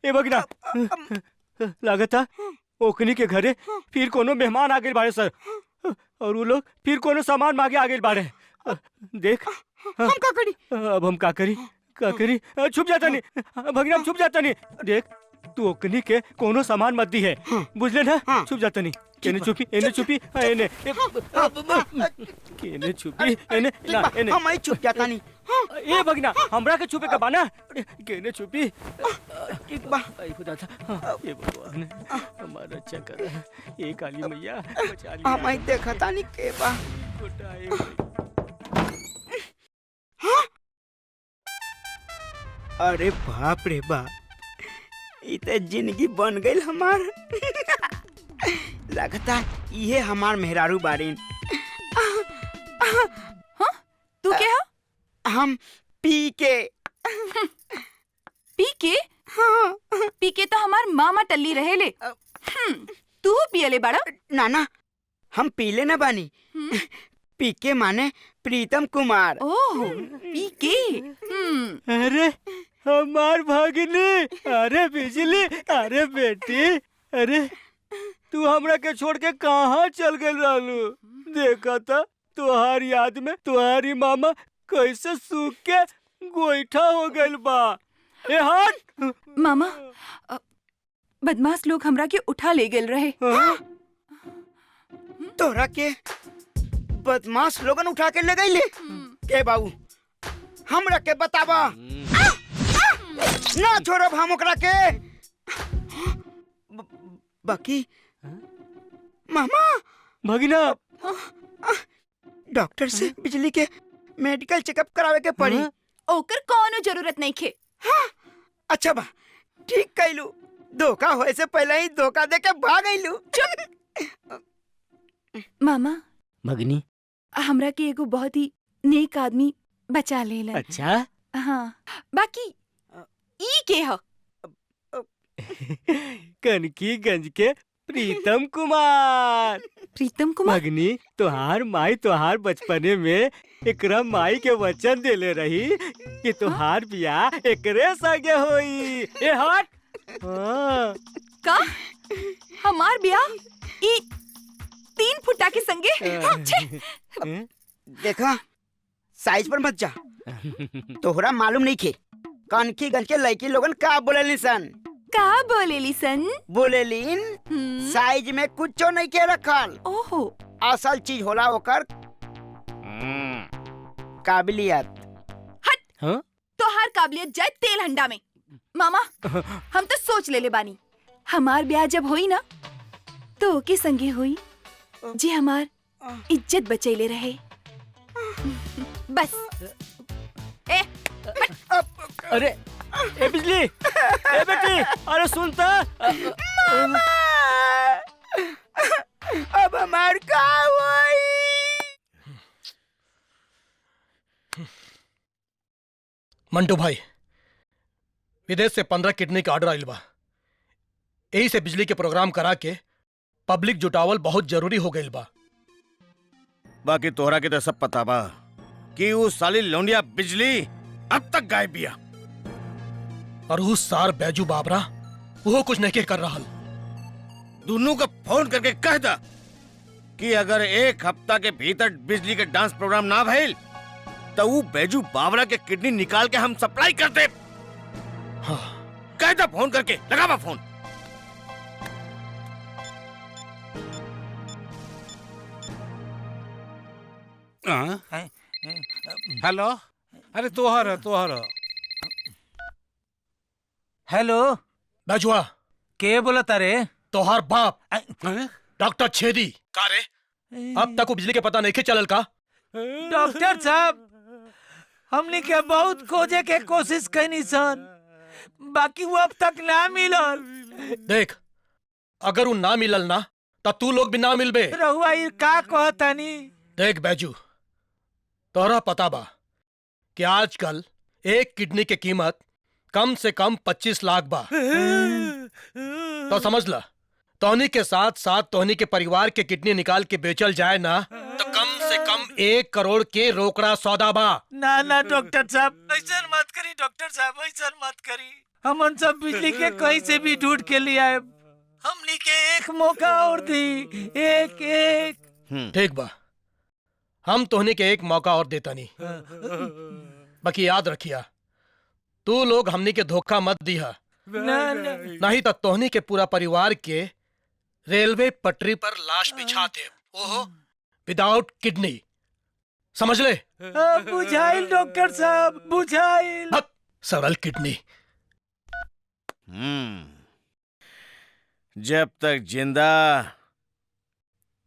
ए भगिना लागत था ओकनी के घरे फिर कोनो मेहमान आ गए बाड़े सर, और वो लोग फिर कोनो सामान मांगे आ गए बाड़े। देख हम का करी, अब हम का करी छुप जाता नहीं भगिना, छुप जाता नहीं। देख तू ओकनी के कोनो सामान मत दी है, बुझले ना। छुप जाता नहीं। केने छुपी एने छुपी एने केने छुपी एने ना एने हम आई छुप जाता नहीं। ए भगना हमरा के छुपे का बाना। केने छुपी ठीक बा। आई खुदा था। ए भगवान हमारा अच्छा कर। ए काली मैया बचा लिया। हम आई देखता नहीं के बा। अरे बाप रे बाप, ई तो जिंदगी बन गई हमार। लगता ये हमार मेहरारू बारीन। हाँ? तू क्या हो? हम पी के। पी के? हाँ। पी के तो हमार मामा टल्ली रहे ले। तू पियले बड़ा? नाना हम पीले न बानी। पी के माने प्रीतम कुमार। ओह पी के। अरे हमार भागिनी, अरे बिजली, अरे बेटी, अरे तू हमरा के छोड़ के कहाँ चल गए लालू। देखा था तुहार याद में तुम्हारी मामा कैसे सूख के गोईठा हो गइल बा। ए हट मामा, बदमाश लोग हमरा के उठा ले गेल रहे। तोरा के बदमाश लोगन उठा के ले गइले के बाबू, हमरा के बतावा। ना छोड़ब हम ओकरा के। बाकी मामा भगिना, डॉक्टर से बिजली के मेडिकल चेकअप करावे के पड़ी। ओकर कोनो जरूरत नहीं खे। हाँ? अच्छा बा, ठीक कैलू। धोखा होए से पहले ही धोखा दे के भाग आइलू। मामा भगनी, हमरा के एगो बहुत ही नेक आदमी बचा लेला। अच्छा हाँ, बाकी ई के हो? कनकीगंज के प्रीतम कुमार। प्रीतम कुमार? भगनी, तुहार माई तुहार बचपने में एकरा माई के वचन देले रही कि तुहार बियाह एकरे संगे होई। ए हट। हाँ। का? हमार ब्याह ई 3 फुटा के संगे? देखा साइज पर मत जा। तोहरा मालूम नहीं खे कनकीगंज के लड़की लोगन का बोलेली सन। का बोलेली सन? बोलेलीन साइज में कुछो नहीं के रखल। ओहो। असल चीज होला ओकर काबिलियत। हट। हाँ? तो हर काबिलियत जाए तेल हंडा में। मामा हम तो सोच ले बानी, हमार ब्याह जब होई ना तो ओके संगे होई जी हमार इज्जत बचैले रहे। बस। ए अरे ए बिजली, ए बेटी, अरे सुनता। अब हमार का हुई? मंटू भाई, विदेश से 15 किडनी का ऑर्डर आइल बा। यही से बिजली के प्रोग्राम करा के पब्लिक जुटावल बहुत जरूरी हो गइल बा। बाकी तोहरा के तो सब पता बा कि वो साली लौंडिया बिजली अब तक गायब बिया। और उस सार बैजू बाबरा वो कुछ नहीं कर रहा। दोनों को फोन करके कह दा कि अगर 1 हफ्ता के भीतर बिजली के डांस प्रोग्राम ना भइल तो वो बैजू बाबरा के किडनी निकाल के हम सप्लाई कर दे। हाँ। कह दा फोन करके, लगावा फोन। हेलो, अरे तोहर हेलो बैजुआ के बोला तारे? तोहर बाप डॉक्टर छेदी। का रे अब तक वो बिजली के पता नहीं चलल का? डॉक्टर साहब हमने के बहुत खोजे के कोशिश कैनी सन, बाकी वो अब तक ना मिलल। देख, अगर वो ना मिलल ना तो तू लोग भी ना मिलबे। रहुआ ये का कहतानी? देख बैजू, तोरा पता बा कि आजकल एक किडनी की कीमत कम से कम 25 लाख बा। तो समझ ला, तोहनी के साथ साथ तोहनी के परिवार के किडनी निकाल के बेचल जाए ना तो कम से कम 1 करोड़ के रोकड़ा सौदा बा। ना ना डॉक्टर साहब, ऐसा मत करी डॉक्टर साहब, ऐसा मत करी। हम सब बिजली के कहीं से भी ढूंढ के लिए आए, हमनी के एक मौका और दी, एक। ठीक बा, हम तोहनी के एक मौका और देता नहीं। बाकी याद रखिया, तू लोग हमनी के धोखा मत दिया, नहीं तो तोहनी के पूरा परिवार के रेलवे पटरी पर लाश बिछा दे, ओहो विदाउट किडनी, समझ ले? बुझाइल डॉक्टर साहब, बुझाइल। सरल किडनी। जब तक जिंदा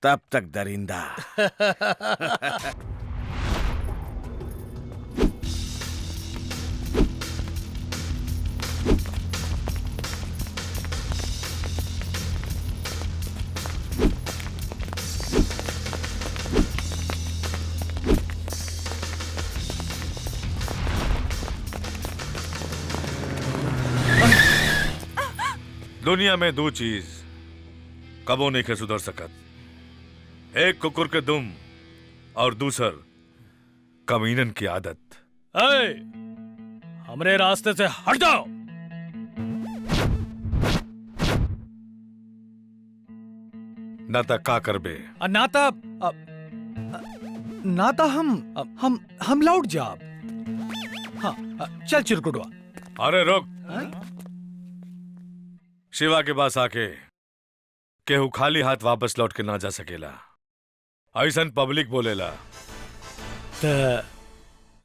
तब तक दरिंदा। दुनिया में दो चीज कबो नहीं के सुधर सकत, एक कुकुर के दुम और दूसर कमीनन की आदत। हमरे रास्ते से हट जाओ। ना ता का करबे? ना ता हम लौट जाब। हाँ, चल चिरकुटवा। अरे रुक, शिवा के पास आके केहू खाली हाथ वापस लौट के ना जा सकेला, ऐसन पब्लिक बोलेला।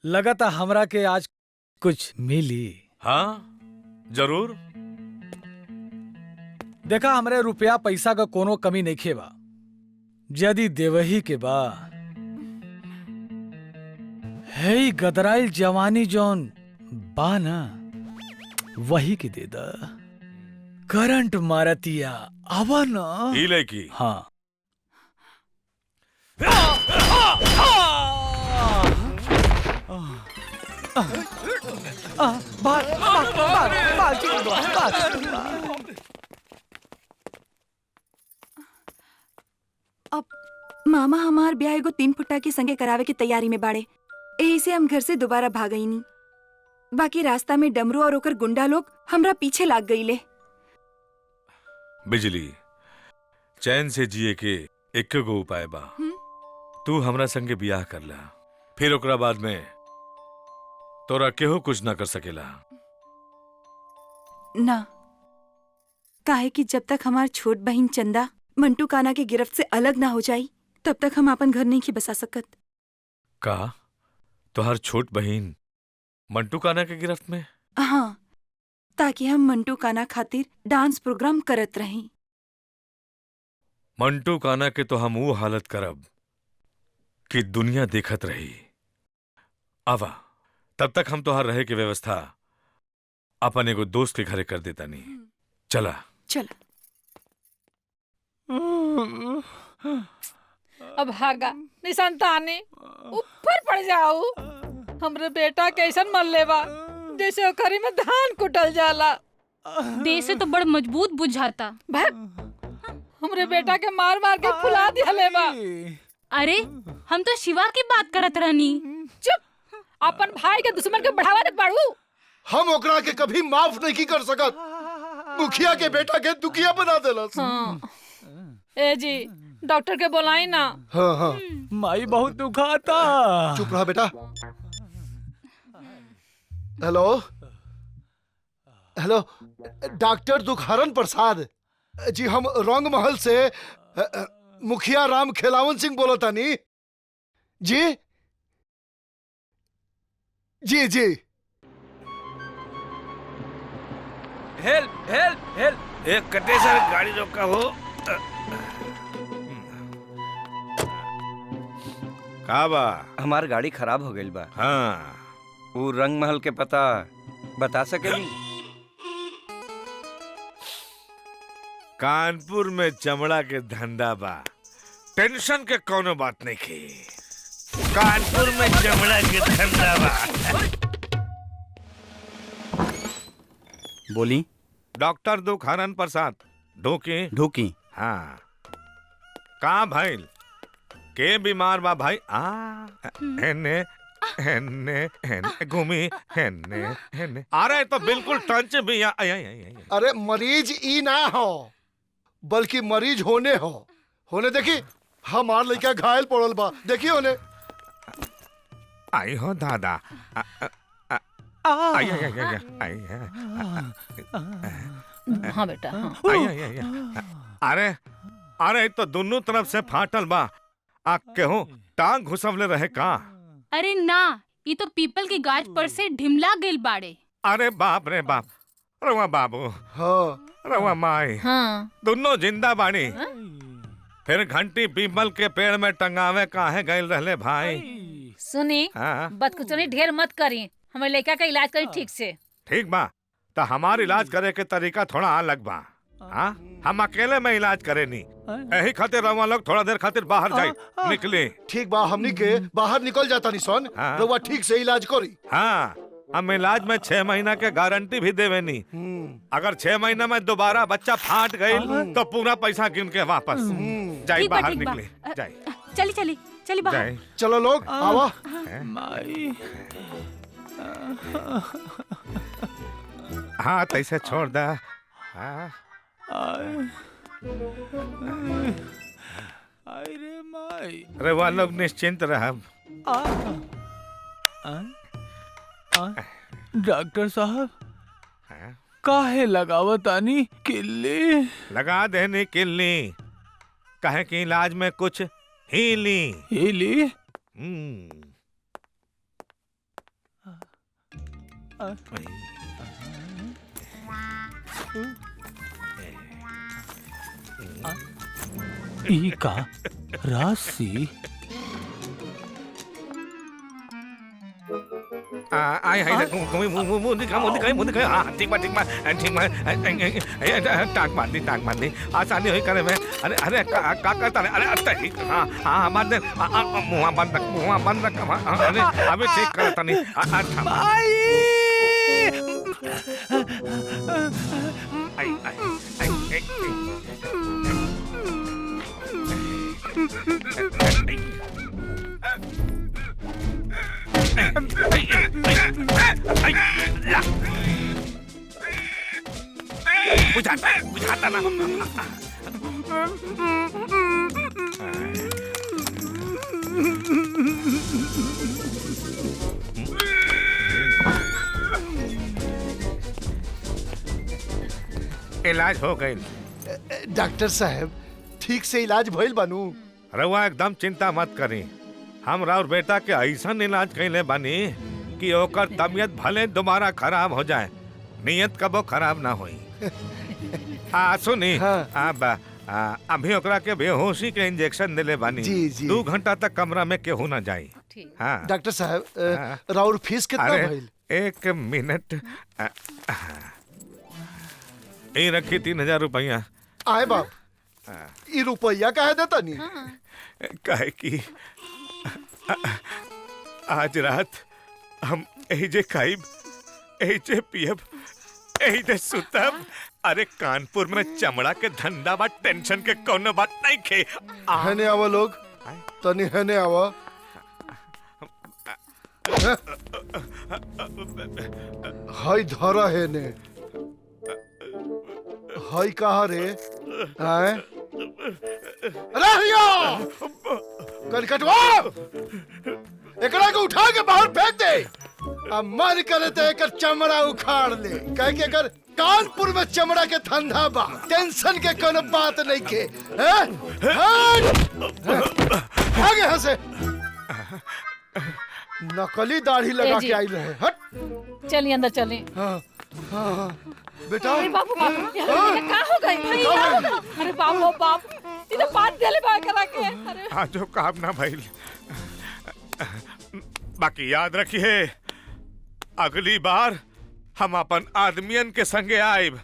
लगा था हमरा के आज कुछ मिली। हाँ जरूर। देखा, हमरे रुपया पैसा का कोनो कमी नहीं खेबा, यदि देवही के बा है गदराइल जवानी जौन बा ना, वही के दे दा। करंट मारतिया आवा ना। हिले की? हाँ। अब मामा हमार ब्याह एगो 3 फुट्टा के संगे करावे की तैयारी में बाड़े, यही से हम घर से दोबारा भागई नी। बाकी रास्ता में डमरू और ओकर गुंडा लोग हमरा पीछे लाग गईले। बिजली, चैन से जिए के एक गो उपाय बा। तू हमरा संगे बियाह कर ला, फिर ओकरा बाद में तोरा केहू कुछ ना कर सकेला। ना, काहे कि जब तक हमार छोट बहन चंदा मंटू काना के गिरफ्त से अलग ना हो जाई, तब तक हम अपन घर नहीं की बसा सकत। का तोहर छोट बहन मंटू काना के गिरफ्त में? हाँ, ताकि हम मंटू काना खातिर डांस प्रोग्राम करत रही। मंटू काना के तो हम वो हालत करब कि दुनिया देखत रही। आवा, तब तक हम तोहर रहे के व्यवस्था अपन एगो दोस्त के घरे कर देता नहीं। चला चला। अब भागा निसंतानी ऊपर पड़ जाऊ। हमरे बेटा कैसन मर लेवा जैसे ओकरी में धान कुटल जाला। देह से तो बड़ मजबूत बुझाता। हमरे बेटा के मार मार के फुला दिया लेवा। अरे हम तो शिवा की बात करत रहनी। चुप, अपन भाई के दुश्मन के बढ़ावा देत बाड़ू। हम ओकरा के कभी माफ नहीं कर सकत। मुखिया के बेटा के दुखिया बना देलस। हाँ। ए जी, डॉक्टर के बुलाई ना। हाँ हाँ। माई बहुत दुखाता। चुप रहा बेटा। Hello hello, doctor दुखहरन Prasad ji, हम रंग महल से मुखिया राम खेलावन सिंह बोला था नी जी। जी जी। Help help help. एक कटे सर गाड़ी रोका हो। का बा? हमार गाड़ी खराब हो गई बा। हाँ। वो रंग महल के पता बता सकेली? कानपुर में चमड़ा के धंधा बा, टेंशन के कोनो बात नहीं की। कानपुर में चमड़ा के धंधा बा। बोली। डॉक्टर दुखानन प्रसाद ढूकी। हाँ। कहाँ भाईल? के बीमार बा भाई? हेने हेने हेने घूमी हेने हेने। अरे तो बिल्कुल टंच भी अरे मरीज ई ना हो, बल्कि मरीज होने देखी। हमार लड़का घायल पड़ल बा, देखी होने। आई हो दादा। हाँ बेटा। अरे अरे तो दोनों तरफ से फाटल बा। केहू टांग घुसवले रहे का? अरे ना, ये तो पीपल की गाछ पर से ढिमला गेल बाड़े। अरे बाप रे बाप। रवा बाबू। हाँ। रवा माई। हाँ। दोनों जिंदा बाड़ी। फिर घंटी पीपल के पेड़ में टंगावे काहे गइल रहले भाई? सुनी, हाँ? बदकुचनी ढेर मत करी, हमारे लड़का का इलाज करी ठीक से। ठीक बा, तो हमार इलाज करे के तरीका थोड़ा अलग बा। हाँ? हम अकेले में इलाज करे नी, यही खातिर रवा लोग थोड़ा देर खातिर बाहर जाए निकले। ठीक बा, हमनी के बाहर निकल जाता नी सन। रवा ठीक से इलाज करी। हाँ, हम इलाज में 6 महीना के गारंटी भी देवे नी। अगर 6 महीना में दोबारा बच्चा फाट गई तो पूरा पैसा गिन के वापस जाए। बाहर निकले जाए। चली बाहर। चलो लोग आवा। हाँ तैसे छोड़ दा। अरे माई। अरे वह लोग निश्चिंत रह। डॉक्टर साहब काहे लगावत आनी किल्ली? लगा देनी किल्ली, कहे कि इलाज में कुछ हीली। ई का राशि आई मुंह दिखाई। हाँ ठीक बा टांग बांध दी आसानी हुई करे में। अरे का करता है? अरे हाँ बांध दे। मुंह बंद रख। अरे अभी ठीक करता नहीं। बुझाता ना। इलाज हो गई। डॉक्टर साहब ठीक से इलाज भइल बानू? रउआ एकदम चिंता मत करी, हम राउर बेटा के ऐसा इलाज कैले बानी कि ओकर तबीयत भले दोबारा खराब हो जाए, नियत कबो खराब ना होई। सुनी। अभी ओकरा के बेहोशी के इंजेक्शन दिले बानी। 2 घंटा तक कमरा में केहू ना जाई। हाँ। डॉक्टर साहब राउर फीस कितना भइल? 1 मिनट। ये रखी 3000 रुपया। आए बाप, ये रुपया काहे देता नी? काहे कि आज रात हम एहिजे खाइब, एहिजे पियब, एहिजे सुतब। अरे कानपुर में चमड़ा के धंधा बा, टेंशन के कोनो बात नहीं खे। हने आवा लोग, तनी हने आवा। हाय धरा है ने। हाय कहा रे? आए? कटवा एकरा को उठा के बाहर फेंक दे। अब मन करे तो एकर चमड़ा उखाड़ ले। कह के कर कानपुर में चमड़ा के धंधा बा, टेंशन के कोनो बात नहीं के। आगे यहाँ से नकली दाढ़ी लगा के आई रहे। हट चलिए अंदर चलिए। हाँ बेटा। अरे बाबू क्या हो गई? अरे बाबू बाप, इधर बात देले बा करा के। अरे आज जो काम ना भइल, बाकी याद रखिए, अगली बार हम अपन आदमियन के संगे आइब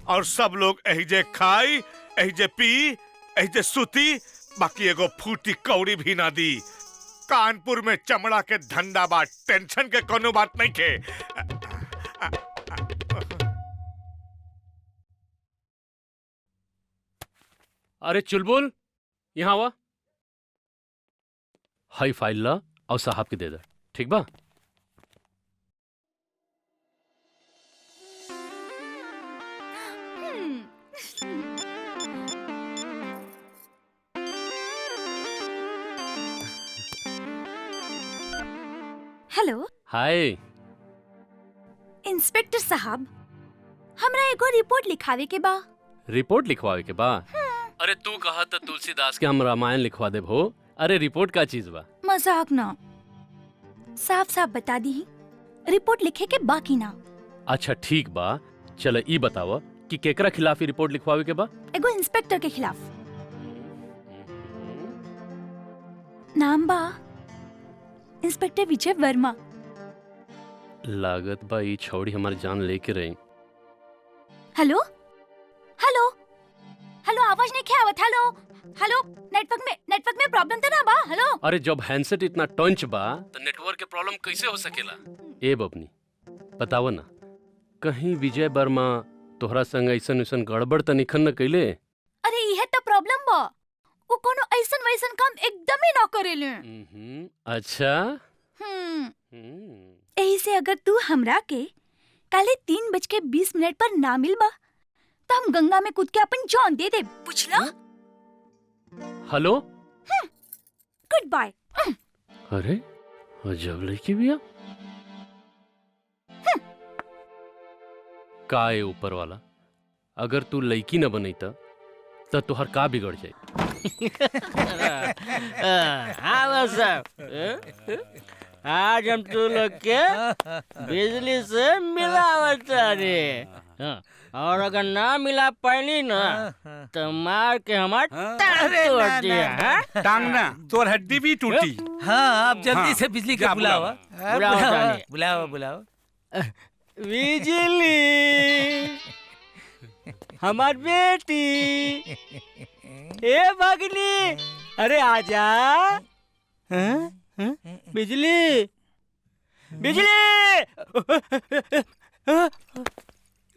और सब लोग एहिजे खाई, एहिजे पी, एहिजे सुती, बाकी एगो फूटी कौड़ी भी ना दी। कानपुर में चमड़ा के धंधा बा, टेंशन के कोनो बात नहीं के। अरे चुलबुल, यहाँ आवा। हाई फाइल ला और साहब के दे दे, ठीक बा? हेलो। हाय। इंस्पेक्टर साहब, हमरा एगो रिपोर्ट लिखावे के बा। रिपोर्ट लिखवावे के बा? अरे तू कहा तो तुलसीदास के हम रामायण लिखवा दे भो। अरे रिपोर्ट का चीज बा? मजाक ना, साफ साफ बता दी रिपोर्ट लिखे के बाकी ना। अच्छा ठीक बा, चल ई बतावा कि केकरा खिलाफ रिपोर्ट लिखवावे के बा? एगो इंस्पेक्टर के खिलाफ। नाम बा इंस्पेक्टर विजय वर्मा। लागत बा ई छौड़ी हमारी जान लेके रही। हेलो हेलो हेलो, आवाज नहीं क्या आवत? हेलो हेलो, नेटवर्क में प्रॉब्लम तो ना बा? हेलो। अरे जब हैंडसेट इतना टंच बा तो नेटवर्क के प्रॉब्लम कैसे हो सकेला? ए बबनी बतावा ना, कहीं विजय वर्मा तोहरा संग ऐसन ऐसन गड़बड़ त निखन न कैले? अरे यह तो प्रॉब्लम बा, वो कोनो ऐसन वैसन काम एकदम ही ना करेले। अच्छा। यही से अगर तू हमरा के काले 3:20 पर ना मिलबा तो हम गंगा में कूद के अपन जान दे दे, पूछला? हेलो। Good bye. अरे अजब लड़की भी है। का है ऊपर वाला, अगर तू लड़की न बनी तो तुहर का बिगड़ जाए? हाँ साहब, आज हम तू लोग के बिजली से मिलावट रे, और अगर ना मिला पानी ना तो मार के हमार टांग तोड़ दिया। टांग ना, तोर हड्डी भी टूटी। हाँ, आप जल्दी से बिजली के बुलावा। बुलाओ बुलाओ। बिजली हमार बेटी, ए भगनी, अरे आजा। बिजली बिजली,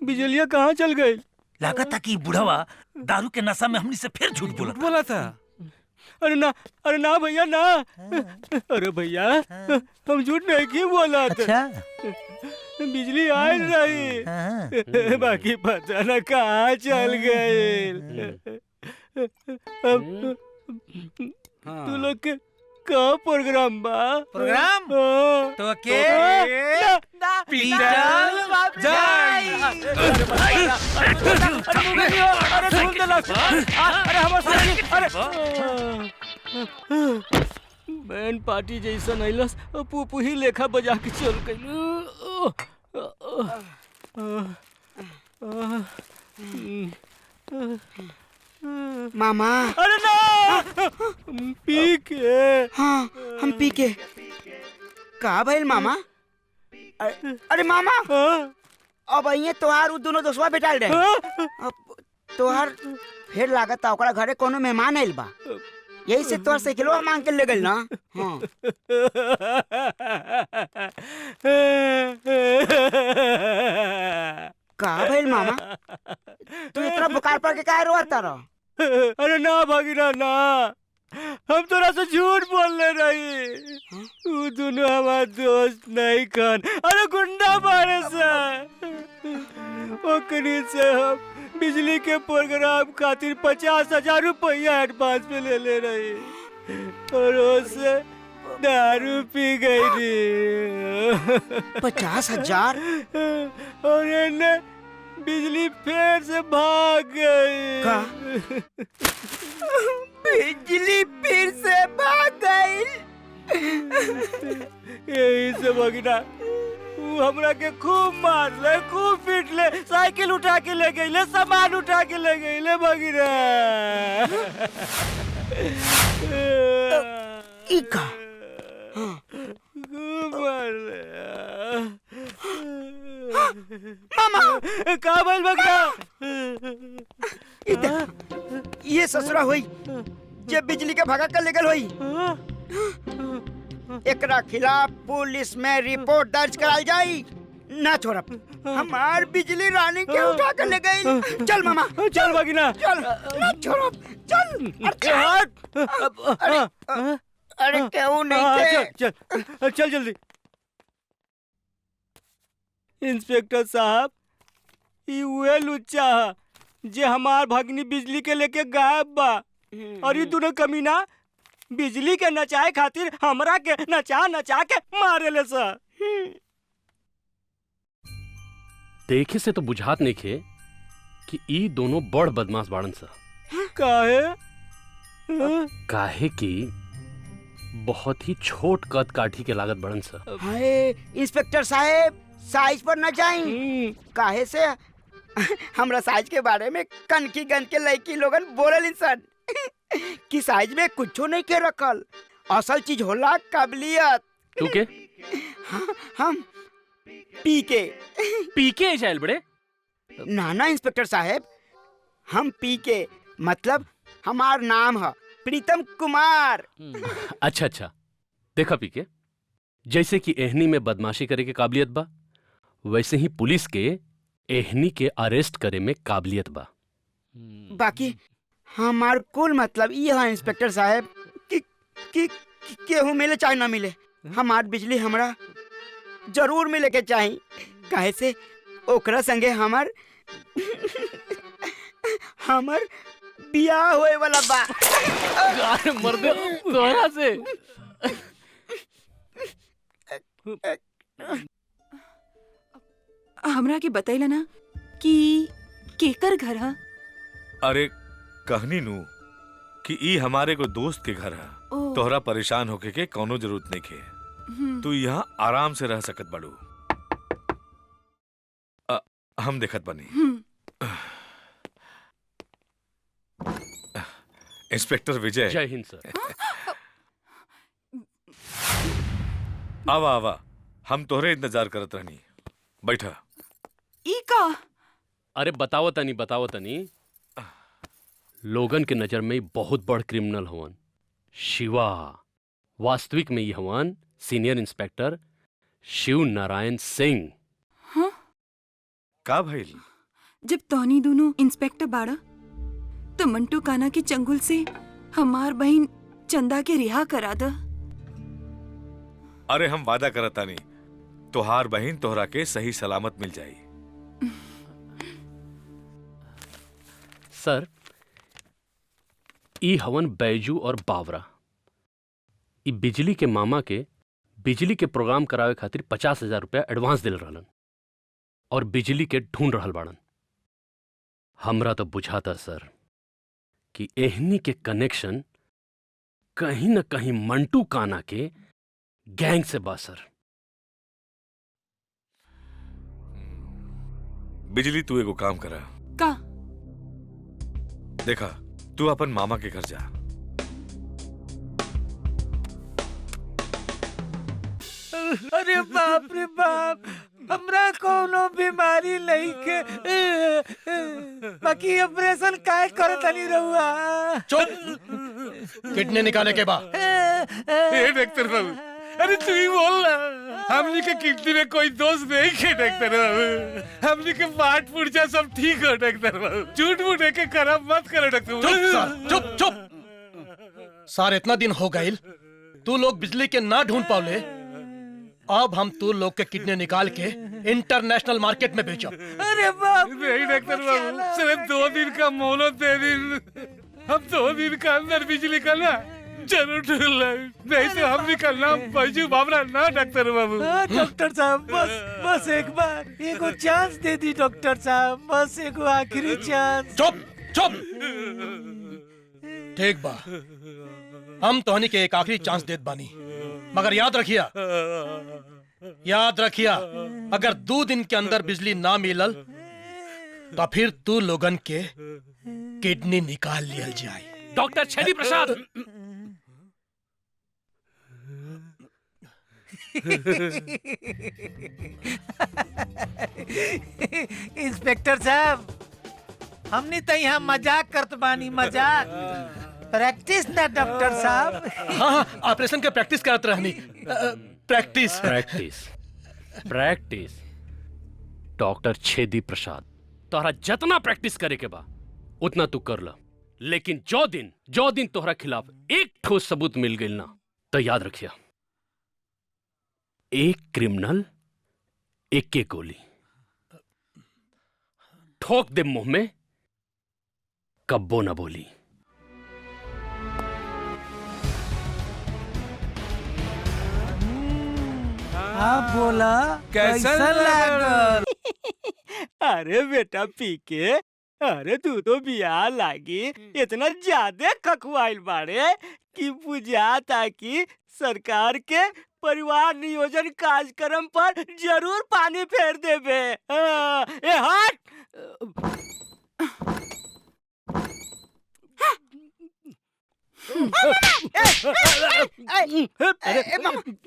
बिजलिया कहाँ चल गई? लागत था कि बुढ़वा दारू के नशा में हमनी से फिर झूठ बोला था। अरे ना भैया ना, अरे भैया हम झूठ नहीं क्यों बोला था? अच्छा? बिजली आ रही, बाकी पता ना कहाँ चल गए। तू लोग के का प्रोग्राम बा? प्रोग्राम? तो के बैन पार्टी जैसा नैलस पुपू ही लेखा बजा के चल गई। मामा। अरे ना, पी के। हाँ हम पी के। का भइल मामा? अरे मामा, अब अइए तोहार उ दोनों दोस्तवा बैठाल रहे। अब तोहार फिर लागत ओकरा घरे कोनो मेहमान आइल बा, यही से तोहर साइकिलवा मांग के ले गइल ना। हाँ। का भइल मामा? तू इतना बुखार पड़ के काहे रोता रह? अरे ना भगीना ना, हम तोरा से झूठ बोलने रही। वो दोनों हमारे दोस्त नहीं खान, अरे गुंडा मारे से ओकरी से हम बिजली के प्रोग्राम खातिर 50,000 रुपया एडवांस पे ले रही, और उससे दारू पी गई थी। 50,000? और इन्हें बिजली फिर से भाग गई। का? बिजली फिर से भाग गई? यही से भगना वो हमरा के खूब मार ले, खूब पीट ले, साइकिल उठा के ले गई ले, सामान उठा के ले गई ले भगीना। मामा का भइल बकरा? ये ससुरा हुई जे बिजली के भगा कर लेगल हुई। एकरा खिलाफ पुलिस में रिपोर्ट दर्ज कराल जाई। ना छोड़ब, हमार बिजली रानी के उठा कर ले गई। चल मामा चल भगिना, चल ना छोड़ब, चल। अरे क्यों नहीं थे? चल जल्दी। इंस्पेक्टर साहब, ये उहे लुच्चा है जे हमार भगनी बिजली के लेके गायब बा, और ये दोनों कमीना बिजली के नचाए खातिर हमरा के नचा नचा के मारेले सर। देखे से तो बुझात नहीं खे कि ई दोनों बड़ बदमाश बाड़न सा। काहे? काहे कि बहुत ही छोट कद काठी के लागत बड़न सा। हाय इंस्पेक्टर साहब, साइज पर न जाई। काहे से हमरा साइज के बारे में कनकी गन के लड़की लोगन बोलल इंसान कि साइज में कुछो नहीं के रखल। असल चीज होला काबिलियत। तू के? हम पीके। पीके जाइल बड़े? ना इंस्पेक्टर साहब, हम पीके मतलब हमार नाम है प्रीतम कुमार। अच्छा अच्छा, देखा पीके, जैसे कि एहनी में बदमाशी करे के काबिलियत बा, वैसे ही पुलिस के एहनी के अरेस्ट करे में काबिलियत बा। बाकी हमार कुल मतलब ये है इंस्पेक्टर साहब कि केहू मिले चाहे ना मिले, हमार बिजली हमरा जरूर मिले के चाहिए। काहे से ओकरा संगे हमार बियाह होए वाला बा। अरे मर्दे, तोहरा से हमरा के बतैला ना कि केकर घर है? अरे कहनी नू कि ई हमारे को दोस्त के घर है। ओ। तोहरा परेशान होके के कोनो जरूरत नहीं के। तू यहाँ आराम से रह सकत बाड़ू। हम देखत बनी। इंस्पेक्टर विजय। जय हिंद सर। आवा आवा, हम तोहरे इंतजार करत रहनी। बैठा। ई का? अरे बताओ तनी लोगन के नजर में बहुत बड़ क्रिमिनल हवन शिवा। वास्तविक में ये हवन सीनियर इंस्पेक्टर शिव नारायण सिंह। हाँ? का भइल? जब तोहनी दोनों इंस्पेक्टर बाड़ा तो मंटू काना के चंगुल से हमार बहन चंदा के रिहा करा द। अरे हम वादा करतानी तोहार बहन तोहरा के सही सलामत मिल जाई। सर, ई हवन बैजू और बावरा। ई बिजली के मामा के बिजली के प्रोग्राम करावे खातिर 50,000 रुपया एडवांस दिल रहलन और बिजली के ढूंढ रहल बाड़न। हमरा तो बुझाता सर कि एहनी के कनेक्शन कहीं न कहीं मंटू काना के गैंग से बा सर। बिजली तू एगो काम करा। का? देखा, तू अपन मामा के घर जा। अरे बाप रे बाप, हमरा कोनो बीमारी नहीं के, बाकी ऑपरेशन काहे करत नहीं रहुआ। चुप। किडनी निकाले के बाद डॉक्टर बाबू, अरे तू ही बोल ना। हमनी के किडनी में कोई दोष नहीं है डॉक्टर बाबू। हमनी के पार्ट पुर्जा सब ठीक हो डॉक्टर बाबू। झूठ मूठ के खराब मत करो डॉक्टर बाबू। चुप चुप। सार इतना दिन हो गए तू लोग बिजली के ना ढूंढ पाओले। अब हम तू लोग के किडनी निकाल के इंटरनेशनल मार्केट में बेचो। अरे बाप नहीं डॉक्टर बाबू, सिर्फ 2 दिन का मोहलत दे दिन। हम 2 दिन का अंदर बिजली का ना जरूर ढूंढ नहीं तो हम निकलना बैजू बाबरा ना डॉक्टर बाबू। डॉक्टर साहब, बस एक बार एगो चांस दे दी डॉक्टर साहब, बस एगो आखिरी चांस। चुप चुप। ठीक बा, हम तोहनी के एक आखिरी चांस देत बानी, मगर याद रखिया अगर 2 दिन के अंदर बिजली ना मिलल तो फिर तू लोगन के किडनी निकाल लियल जाए। डॉक्टर छेदी प्रसाद, इंस्पेक्टर साहब, हमने तो यहाँ मजाक करत बानी, मजाक। प्रैक्टिस ना डॉक्टर साहब। हाँ, ऑपरेशन के प्रैक्टिस करत रहनी। प्रैक्टिस प्रैक्टिस डॉक्टर छेदी प्रसाद, तोहरा जितना प्रैक्टिस करे के बा उतना तू कर ला, लेकिन जो दिन तोहरा खिलाफ एक ठोस सबूत मिल गई ना, तो याद रखिया, एक क्रिमिनल एक गोली ठोक दे मुंह में, कब्बो ना बोली। आप बोला कैसा लगा? अरे बेटा पीके, अरे तू तो बियाह लागी इतना ज्यादा खखवाइल बाड़े कि बुझाता कि सरकार के परिवार नियोजन कार्यक्रम पर जरूर पानी फेर देबे। ए हट!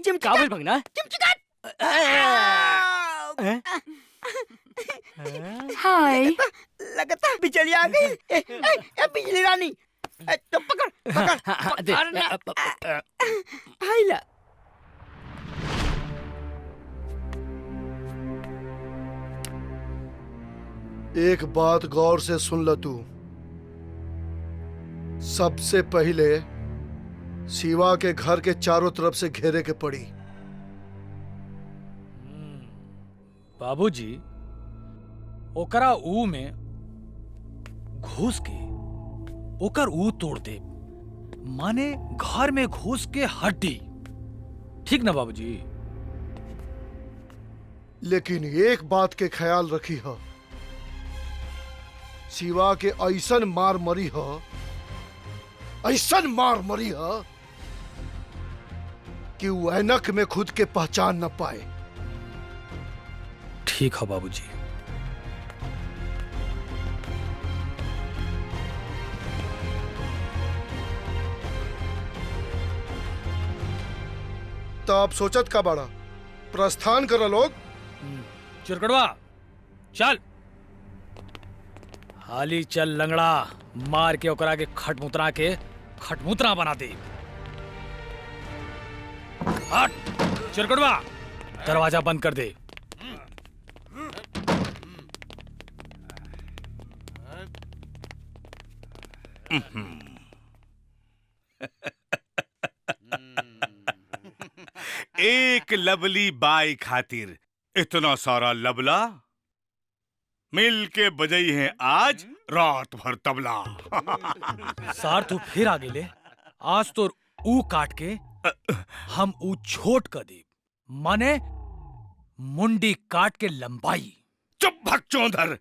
चिमकावल भगना हाय, लगता है बिजली आ गई। बिजली रानी, तो पकड़ हाय ला। एक बात गौर से सुन ल तू। सबसे पहले शिवा के घर के चारों तरफ से घेरे के पड़ी। बाबूजी, ओकरा ऊ में घुस के ओकर ऊ तोड़ दे, माने घर में घुस के हड्डी। ठीक ना बाबूजी? लेकिन एक बात के ख्याल रखी हो, शिवा के ऐसन मार मरी हो, ऐसन मार मरी हो कि वो ऐनक में खुद के पहचान न पाए। ठीक है बाबूजी। तो आप सोचत का बड़ा प्रस्थान करो लोग। चिरकड़वा चल, हाली चल लंगड़ा, मार के ओकरा के खटमुतरा बना दे। हट चिरकड़वा, दरवाजा बंद कर दे। एक लवली बाई खातिर इतना सारा लबला, मिल के बजई है आज रात भर तबला। सार तू फिर आ गेले। आज तो ऊ काट के हम ऊ छोट कर दे, माने मुंडी काट के लंबाई। चुप भगचोदर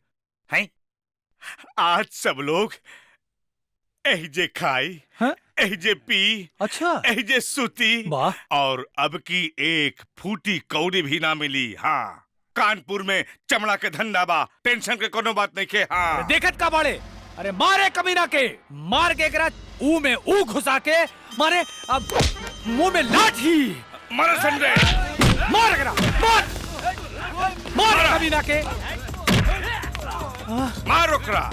हैं। आज सब लोग एहजे खाई, एहजे पी, अच्छा एहजे सुती, और अब की एक फूटी कौड़ी भी ना मिली। हाँ, कानपुर में चमड़ा के धंधा बा, टेंशन के कोनो बात नहीं के। हाँ, देखत का बाड़े? अरे मारे कमीना के, मार के एकरा ऊ में ऊ घुसा के, मारे अब मुंह में लाठी मार संजय, मार एकरा, मार कमीना के, मार ओकरा।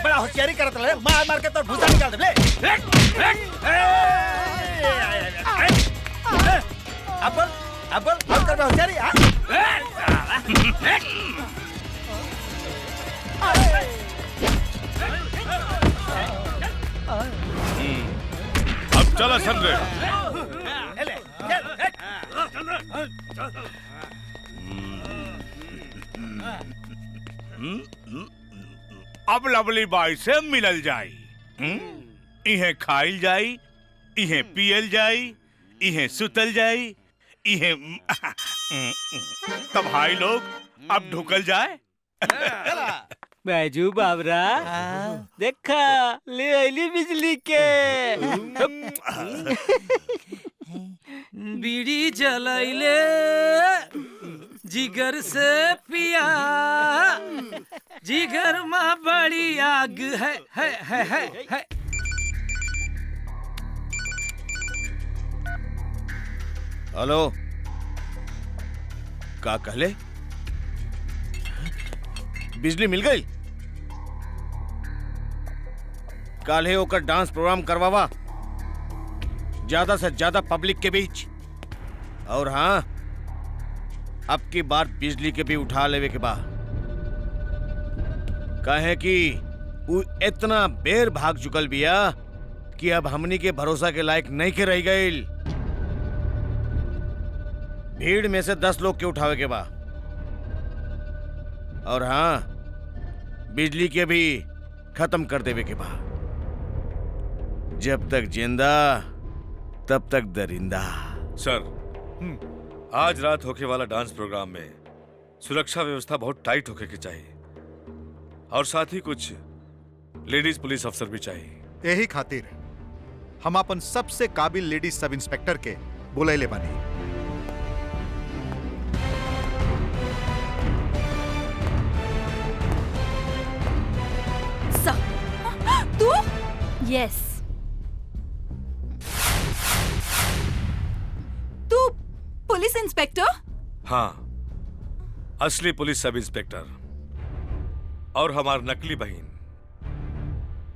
बड़ा होशियारी करत ले, मार मार के तो भूसा निकाल दे ले। अब कर होशियारी। अब चला संजय। अब लवली बाई से मिलल जाई, इहे खाइल जाई, इहे पियल जाई, इहे सुतल जाई, इहे तब हाई लोग अब ढुकल जाए। बैजू बाबरा, देखा ले आईली बिजली के। बीड़ी जलाइले जिगर से पिया, जिगर में बड़ी आग है। हेलो, का कहले? बिजली मिल गई? काल्हे ओकर डांस प्रोग्राम करवावा ज्यादा से ज्यादा पब्लिक के बीच। और हाँ, अब की बार बिजली के भी उठा लेवे के बाद, कहे कि वो इतना बेर भाग चुकल बिया कि अब हमनी के भरोसा के लायक नहीं के रह गई। भीड़ में से 10 लोग के उठावे के बा। और हाँ, बिजली के भी खत्म कर देवे के बा। जब तक जिंदा तब तक दरिंदा। सर, आज रात होके वाला डांस प्रोग्राम में सुरक्षा व्यवस्था बहुत टाइट होके के चाहिए और साथ ही कुछ लेडीज पुलिस अफसर भी चाहिए। यही खातिर हम अपन सबसे काबिल लेडीज सब इंस्पेक्टर के बुलैले बानी। तू? यस। तू पुलिस इंस्पेक्टर? हाँ, असली पुलिस सब इंस्पेक्टर और हमार नकली बहन,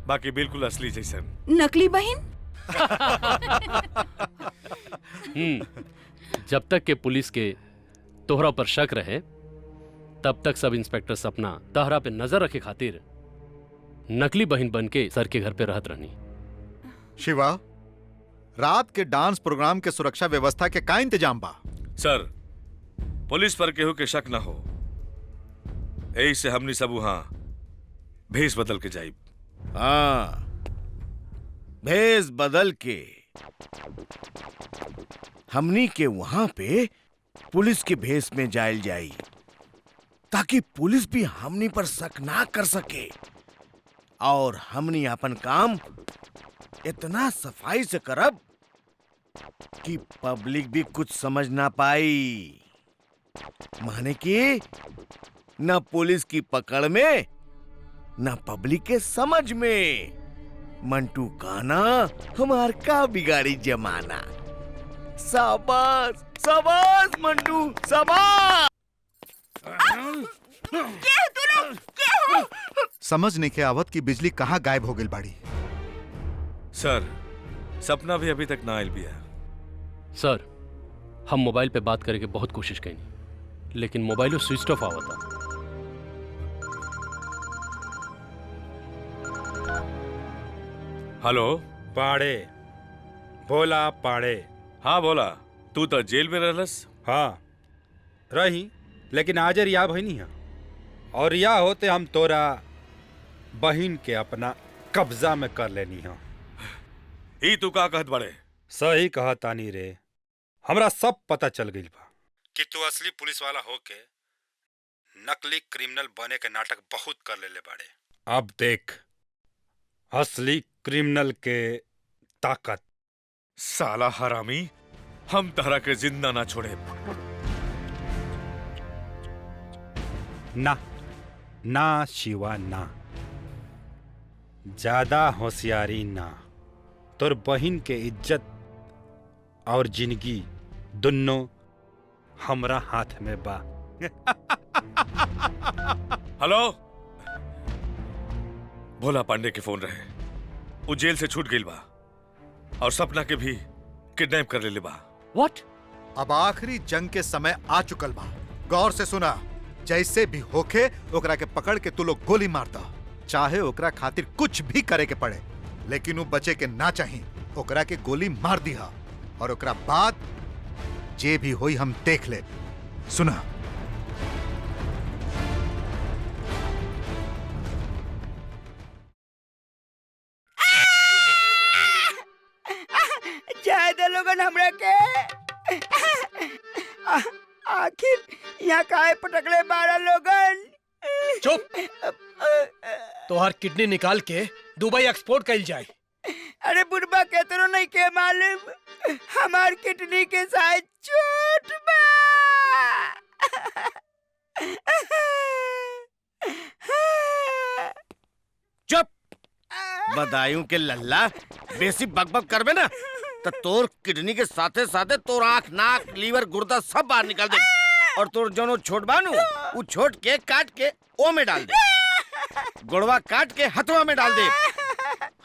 बाकी बिल्कुल असली जैसन। नकली बहन? जब तक के पुलिस के तोहरा पर शक रहे तब तक सब इंस्पेक्टर सपना तहरा पे नजर रखे खातिर नकली बहन बन के सर के घर पे रहत रहनी। शिवा, रात के डांस प्रोग्राम के सुरक्षा व्यवस्था के का इंतजाम बा? सर, पुलिस पर केहू के शक ना हो, यही से हमनी सब वहां भेष बदल के जाइब। हाँ, भेष बदल के हमनी के वहां पे पुलिस के भेष में जायल जाई, ताकि पुलिस भी हमनी पर शक ना कर सके और हमनी अपन काम इतना सफाई से करब कि पब्लिक भी कुछ समझ ना पाई। माने कि न पुलिस की पकड़ में न पब्लिक के समझ में। मंटू काना हमार का बिगाड़ी जमाना। शाबाश शाबाश मंटू शाबाश। समझ नहीं के आवत की बिजली कहाँ गायब हो गई बाड़ी। सर, सपना भी अभी तक ना आयल बिया। सर, हम मोबाइल पे बात करे के बहुत कोशिश कईनी, लेकिन मोबाइलो स्विच ऑफ आवता। हेलो, पाड़े बोला पाड़े। हाँ बोला, तू तो जेल में रहलस। हाँ रही, लेकिन आज रिया भईनी है और रिया होते हम तोरा बहिन के अपना कब्जा में कर लेनी है। ई तू का कहत बड़े? सही कहा तानी रे, हमरा सब पता चल गई बा कि तू असली पुलिस वाला होके नकली क्रिमिनल बने के नाटक बहुत कर लेले बाड़े। अब देख असली क्रिमिनल के ताकत। साला हरामी, हम तहरा के जिंदा ना छोड़े। ना ना शिवा ना, ज्यादा होशियारी ना। तोर बहिन के इज्जत और जिंदगी दोनों हमरा हाथ में बा। हेलो, भोला पांडे के फोन रहे, वो जेल से छूट गई बा और सपना के भी किडनैप कर ले बा। व्हाट? अब आखिरी जंग के समय आ चुकल बा। गौर से सुना, जैसे भी होके ओकरा के पकड़ के तू लोग गोली मारता, चाहे ओकरा खातिर कुछ भी करे के पड़े, लेकिन वो बचे के ना चाहिए। ओकरा के गोली मार दिया और ओकरा बाद जे भी होई हम देख ले। सुना, जाए दे लोगन हमरा के। आखिर यहाँ काहे पटकले बारह लोगन? चुप। तोहर किडनी निकाल के दुबई एक्सपोर्ट कइल जाए। अरे बुढ़बा के तो नहीं के मालूम, हमार किडनी के साइज छोट बा। बदायूं के लल्ला बेसी बकबक करबे ना तो तोर किडनी के साथे साथे तोर आँख नाक लीवर गुर्दा सब बाहर निकाल दे और तोर जोनो छोट बानू वो छोट के काट के ओ में डाल दे, गोड़वा काट के हथवा में डाल दे।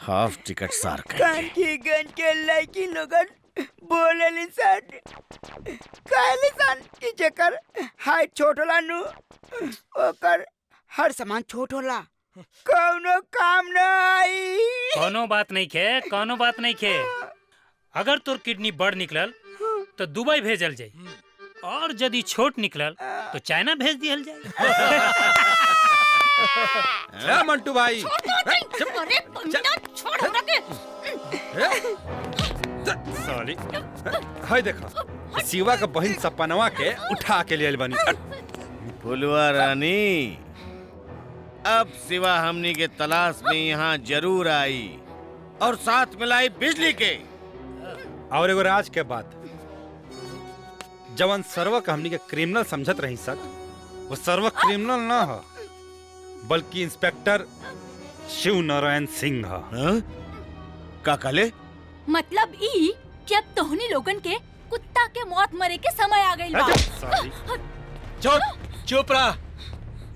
हाफ टिकट सार कान की गन के लड़की लोगन बोले सन कहली सन कि जेकर हाइट छोट होला नु ओकर हर सामान छोट होला, कौनो काम न आई। कोनो बात नहीं खे, कोनो बात नहीं खे। अगर तोर किडनी बड़ निकलल तो दुबई भेजल जाई और यदि छोट निकलल तो चाइना भेज दियल ए मंटू भाई, अरे कमीना छोड़ हमरा के। साली हाय देखा शिवा का बहन सपनवा के उठा के ले बनी। फुलवा रानी अब सिवा हमनी के तलाश में यहाँ जरूर आई और साथ मिलाई बिजली के। और एगो राज के बात, जवन सर्व का हमनी के क्रिमिनल समझत रही सक वो सर्व क्रिमिनल ना हो बल्कि इंस्पेक्टर शिव नारायण सिंह है। का कहले? मतलब ई कि अब तोहनी लोगन के कुत्ता के मौत मरे के समय आ गइल बा। चुप चुप रहा,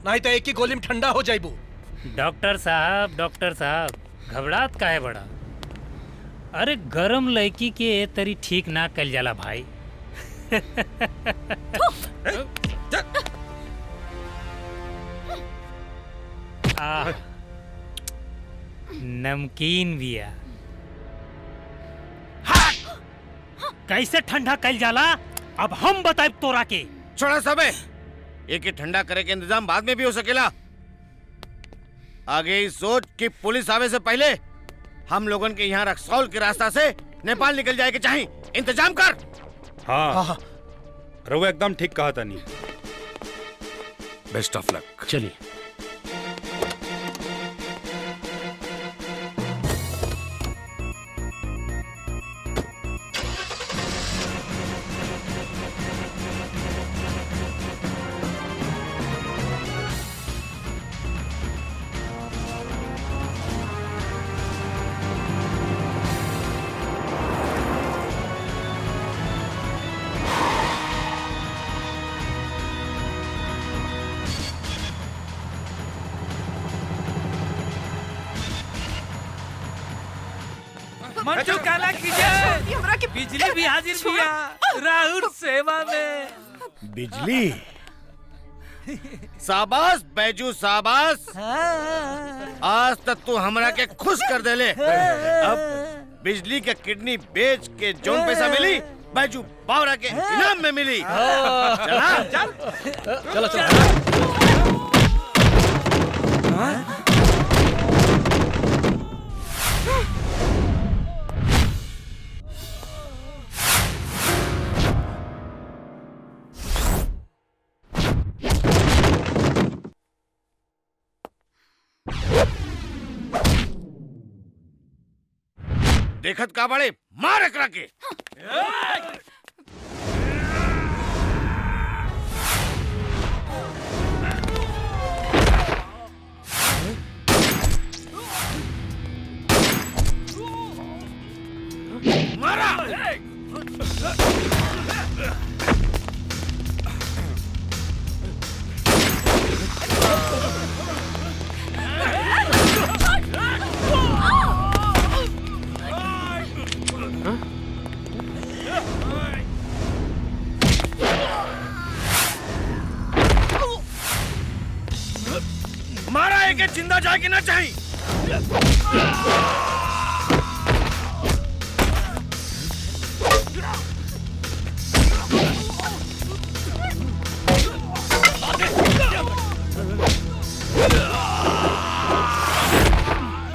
नहीं तो एक ही गोली में ठंडा हो जाइबू। डॉक्टर साहब घबरात काहे बड़ा? अरे गरम लड़की के ए तरी ठीक ना कल जाला भाई। नमकीन बिया कैसे ठंडा कल जाला अब हम बताइब तोरा के। छोड़ा सबे, एक ही ठंडा करे के इंतजाम बाद में भी हो सकेला। आगे ही सोच कि पुलिस आवे से पहले हम लोगन के यहाँ रक्सौल के रास्ता से नेपाल निकल जाए के चाहिए। इंतजाम कर। हाँ रघु एकदम ठीक कहा था। नहीं बेस्ट ऑफ लक। चलिए मंटू काला कीजिए, हमरा के बिजली भी हाजिर बिया राहुल सेवा में। बिजली? शाबाश बैजू शाबाश, आज तक तू हमरा के खुश कर देले। अब बिजली के किडनी बेच के जोन पैसा मिली बैजू बावरा के इनाम में मिली। चलो चलो। देखत का बड़े मार एकरा के। मारा। मारा है कि जिंदा जाके ना चाहिए।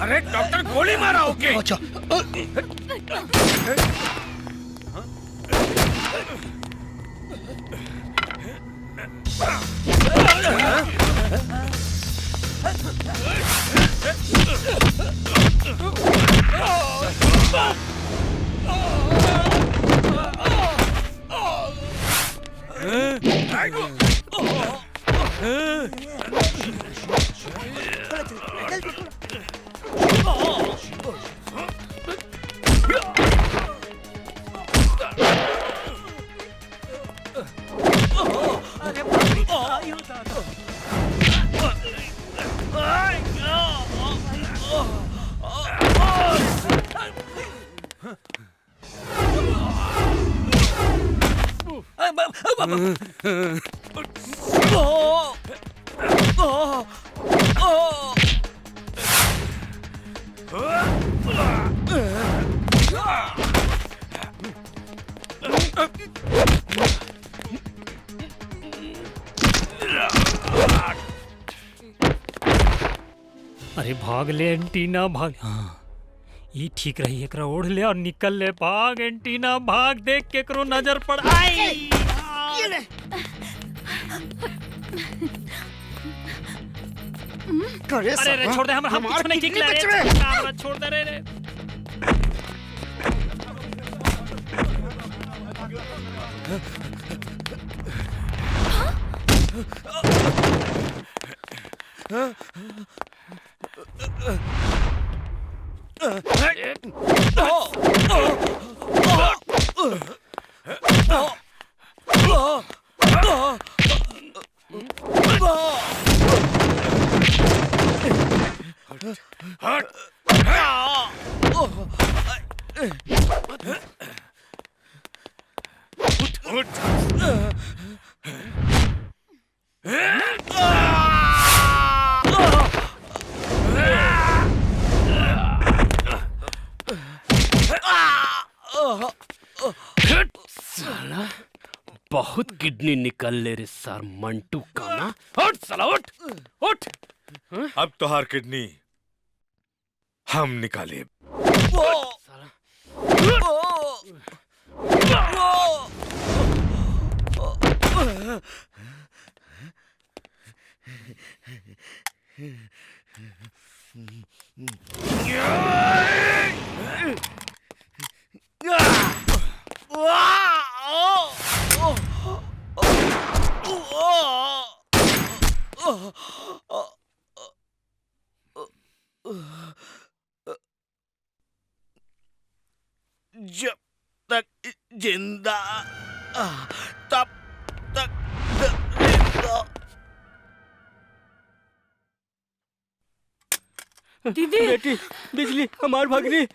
अरे डॉक्टर गोली मारा ओके। अच्छा अरे बाप रे, आयो दादा। अरे भाग ले एंटीना भाग। हाँ ये ठीक रही, एकरा ओढ़ ले और निकल ले। भाग एंटीना भाग, देख के करो नजर पड़ आई। अरे रे छोड़ दे, हम कुछ नहीं निकला रे, छोड़ दे रे। साला बहुत किडनी निकल ले रे सर मंटू का ना। उठ साला उठ उठ। अब तोहार किडनी हम निकाले। जब तक जिंदा तब तक जिंदा। दीदी बेटी बिजली हमार भगनी,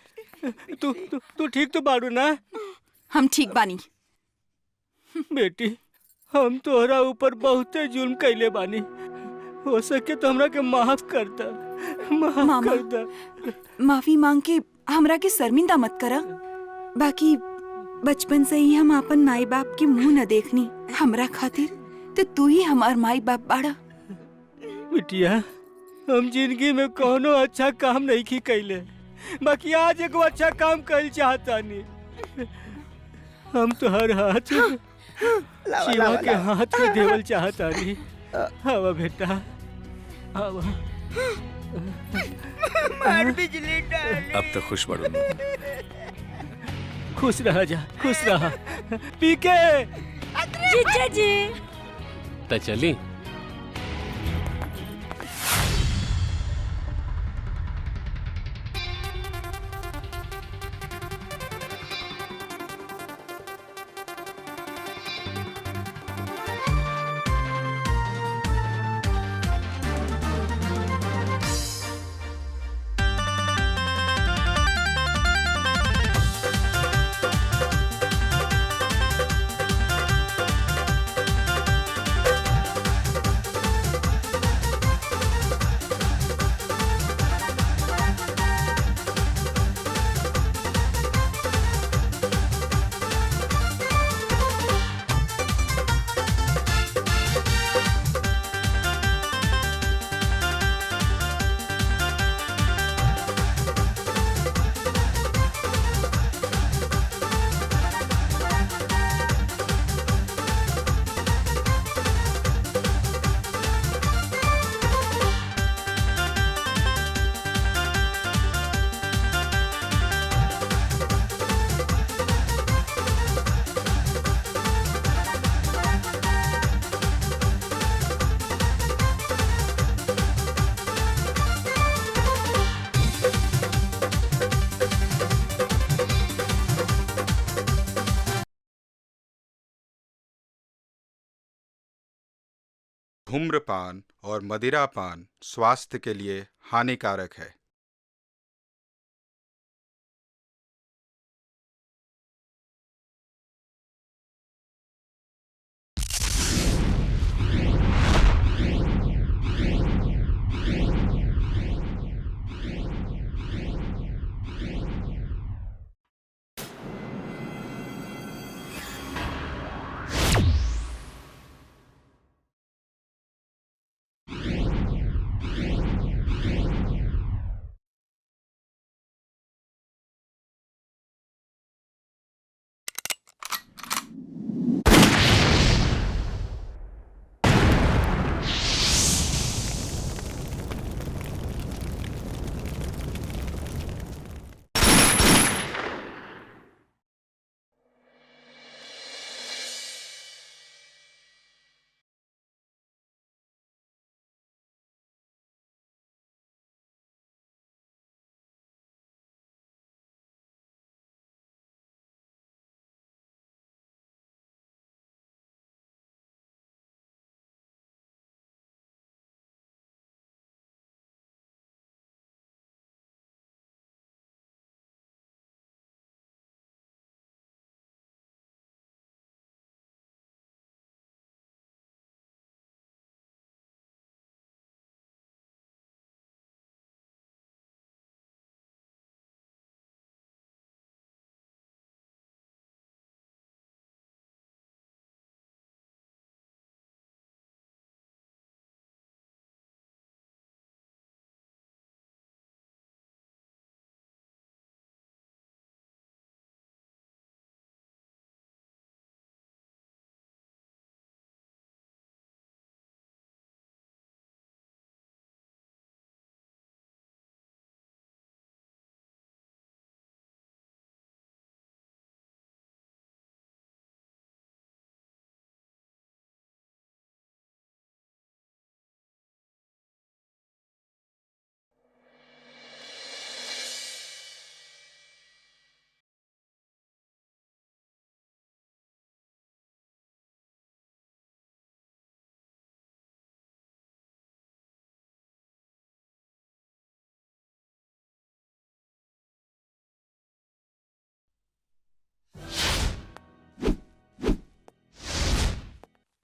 तू तू तू ठीक तो बाड़ू ना? हम ठीक बानी। बेटी हम तोहरा ऊपर बहुते जुल्म कैले बानी, हो सके तो हमरा के माफ कर दा, माफ कर दा। माफी मांग के हमरा के शर्मिंदा मत करा। बाकी बचपन से ही हम अपन माई बाप के मुंह न देखनी। हमरा खातिर तो तू ही हमार माई बाप बाड़ा। बिटिया हम जिंदगी में कोनो अच्छा काम नहीं की कैले, बाकी आज एगो अच्छा काम कैल चाहता नहीं। हम तो हर हाथ शिवा के हाथ में देवल चाहता नहीं। हवा बेटा हवा। मार बिजली डाले। अब तो खुश बढ़ू। खुश रहा जा, खुश रहा। पीके जीजा जी तो चली। धूम्रपान और मदिरापान स्वास्थ्य के लिए हानिकारक है।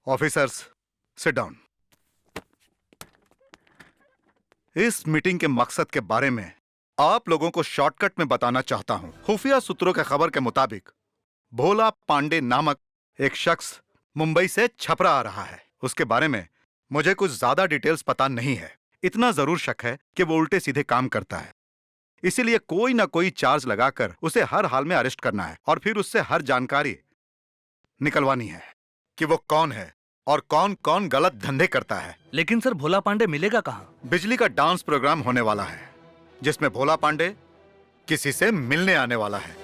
Officers, sit down. इस मीटिंग के मकसद के बारे में आप लोगों को शॉर्टकट में बताना चाहता हूं। खुफिया सूत्रों की खबर के मुताबिक भोला पांडे नामक एक शख्स मुंबई से छपरा आ रहा है। उसके बारे में मुझे कुछ ज्यादा डिटेल्स पता नहीं है। इतना जरूर शक है कि वो उल्टे सीधे काम करता है। इसीलिए कोई ना कोई चार्ज लगाकर उसे हर हाल में अरेस्ट करना है और फिर उससे हर जानकारी निकलवानी है कि वो कौन है और कौन कौन गलत धंधे करता है। लेकिन सर, भोला पांडे मिलेगा कहाँ? बिजली का डांस प्रोग्राम होने वाला है जिसमें भोला पांडे किसी से मिलने आने वाला है।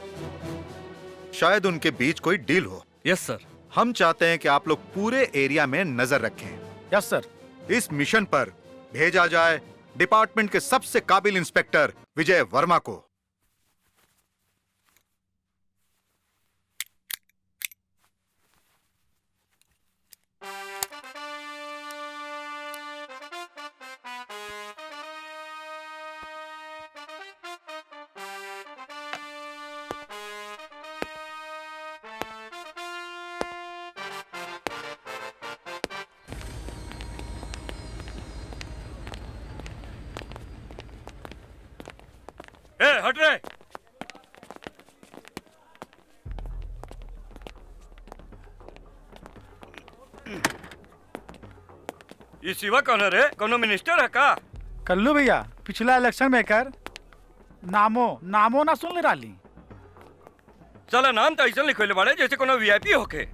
शायद उनके बीच कोई डील हो। यस सर। हम चाहते हैं कि आप लोग पूरे एरिया में नजर रखें। यस सर। इस मिशन पर भेजा जाए डिपार्टमेंट के सबसे काबिल इंस्पेक्टर विजय वर्मा को। हट रे। ये शिवा कौन है रे? कोनो मिनिस्टर है का? कल्लू भैया, पिछला इलेक्शन में कर नामो ना सुन ले रही। चला नाम तो ऐसा लिखले बाड़े जैसे कोनो वीआईपी होके।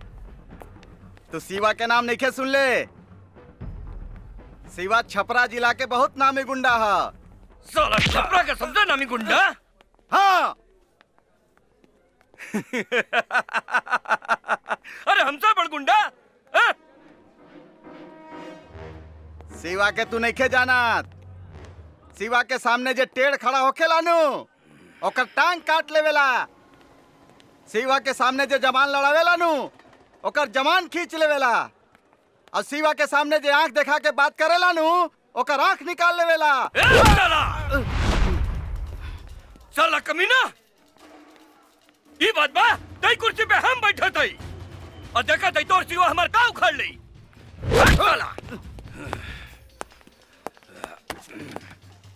तो शिवा के नाम नहीं सुन ले। शिवा छपरा जिला के बहुत नामी गुंडा है। साला छपरा का सबसे नामी गुंडा? हाँ। अरे हमसे बड़ गुंडा? शिवा के तू नहीं जानत। शिवा के सामने जे टेढ़ खड़ा होके लानू ओकर टांग काट लेवेला। शिवा के सामने जे जवान लड़ावे लानू ओकर जवान खींच लेवेला। और शिवा के सामने जे आंख देखा के बात करेला नु ओकर आंख निकाल लेवेला। साला कमीना, ई बात बा तई कुर्सी पे हम बैठे तई और देखा तई तोर सिवा हमार का उखाड़ ली। साला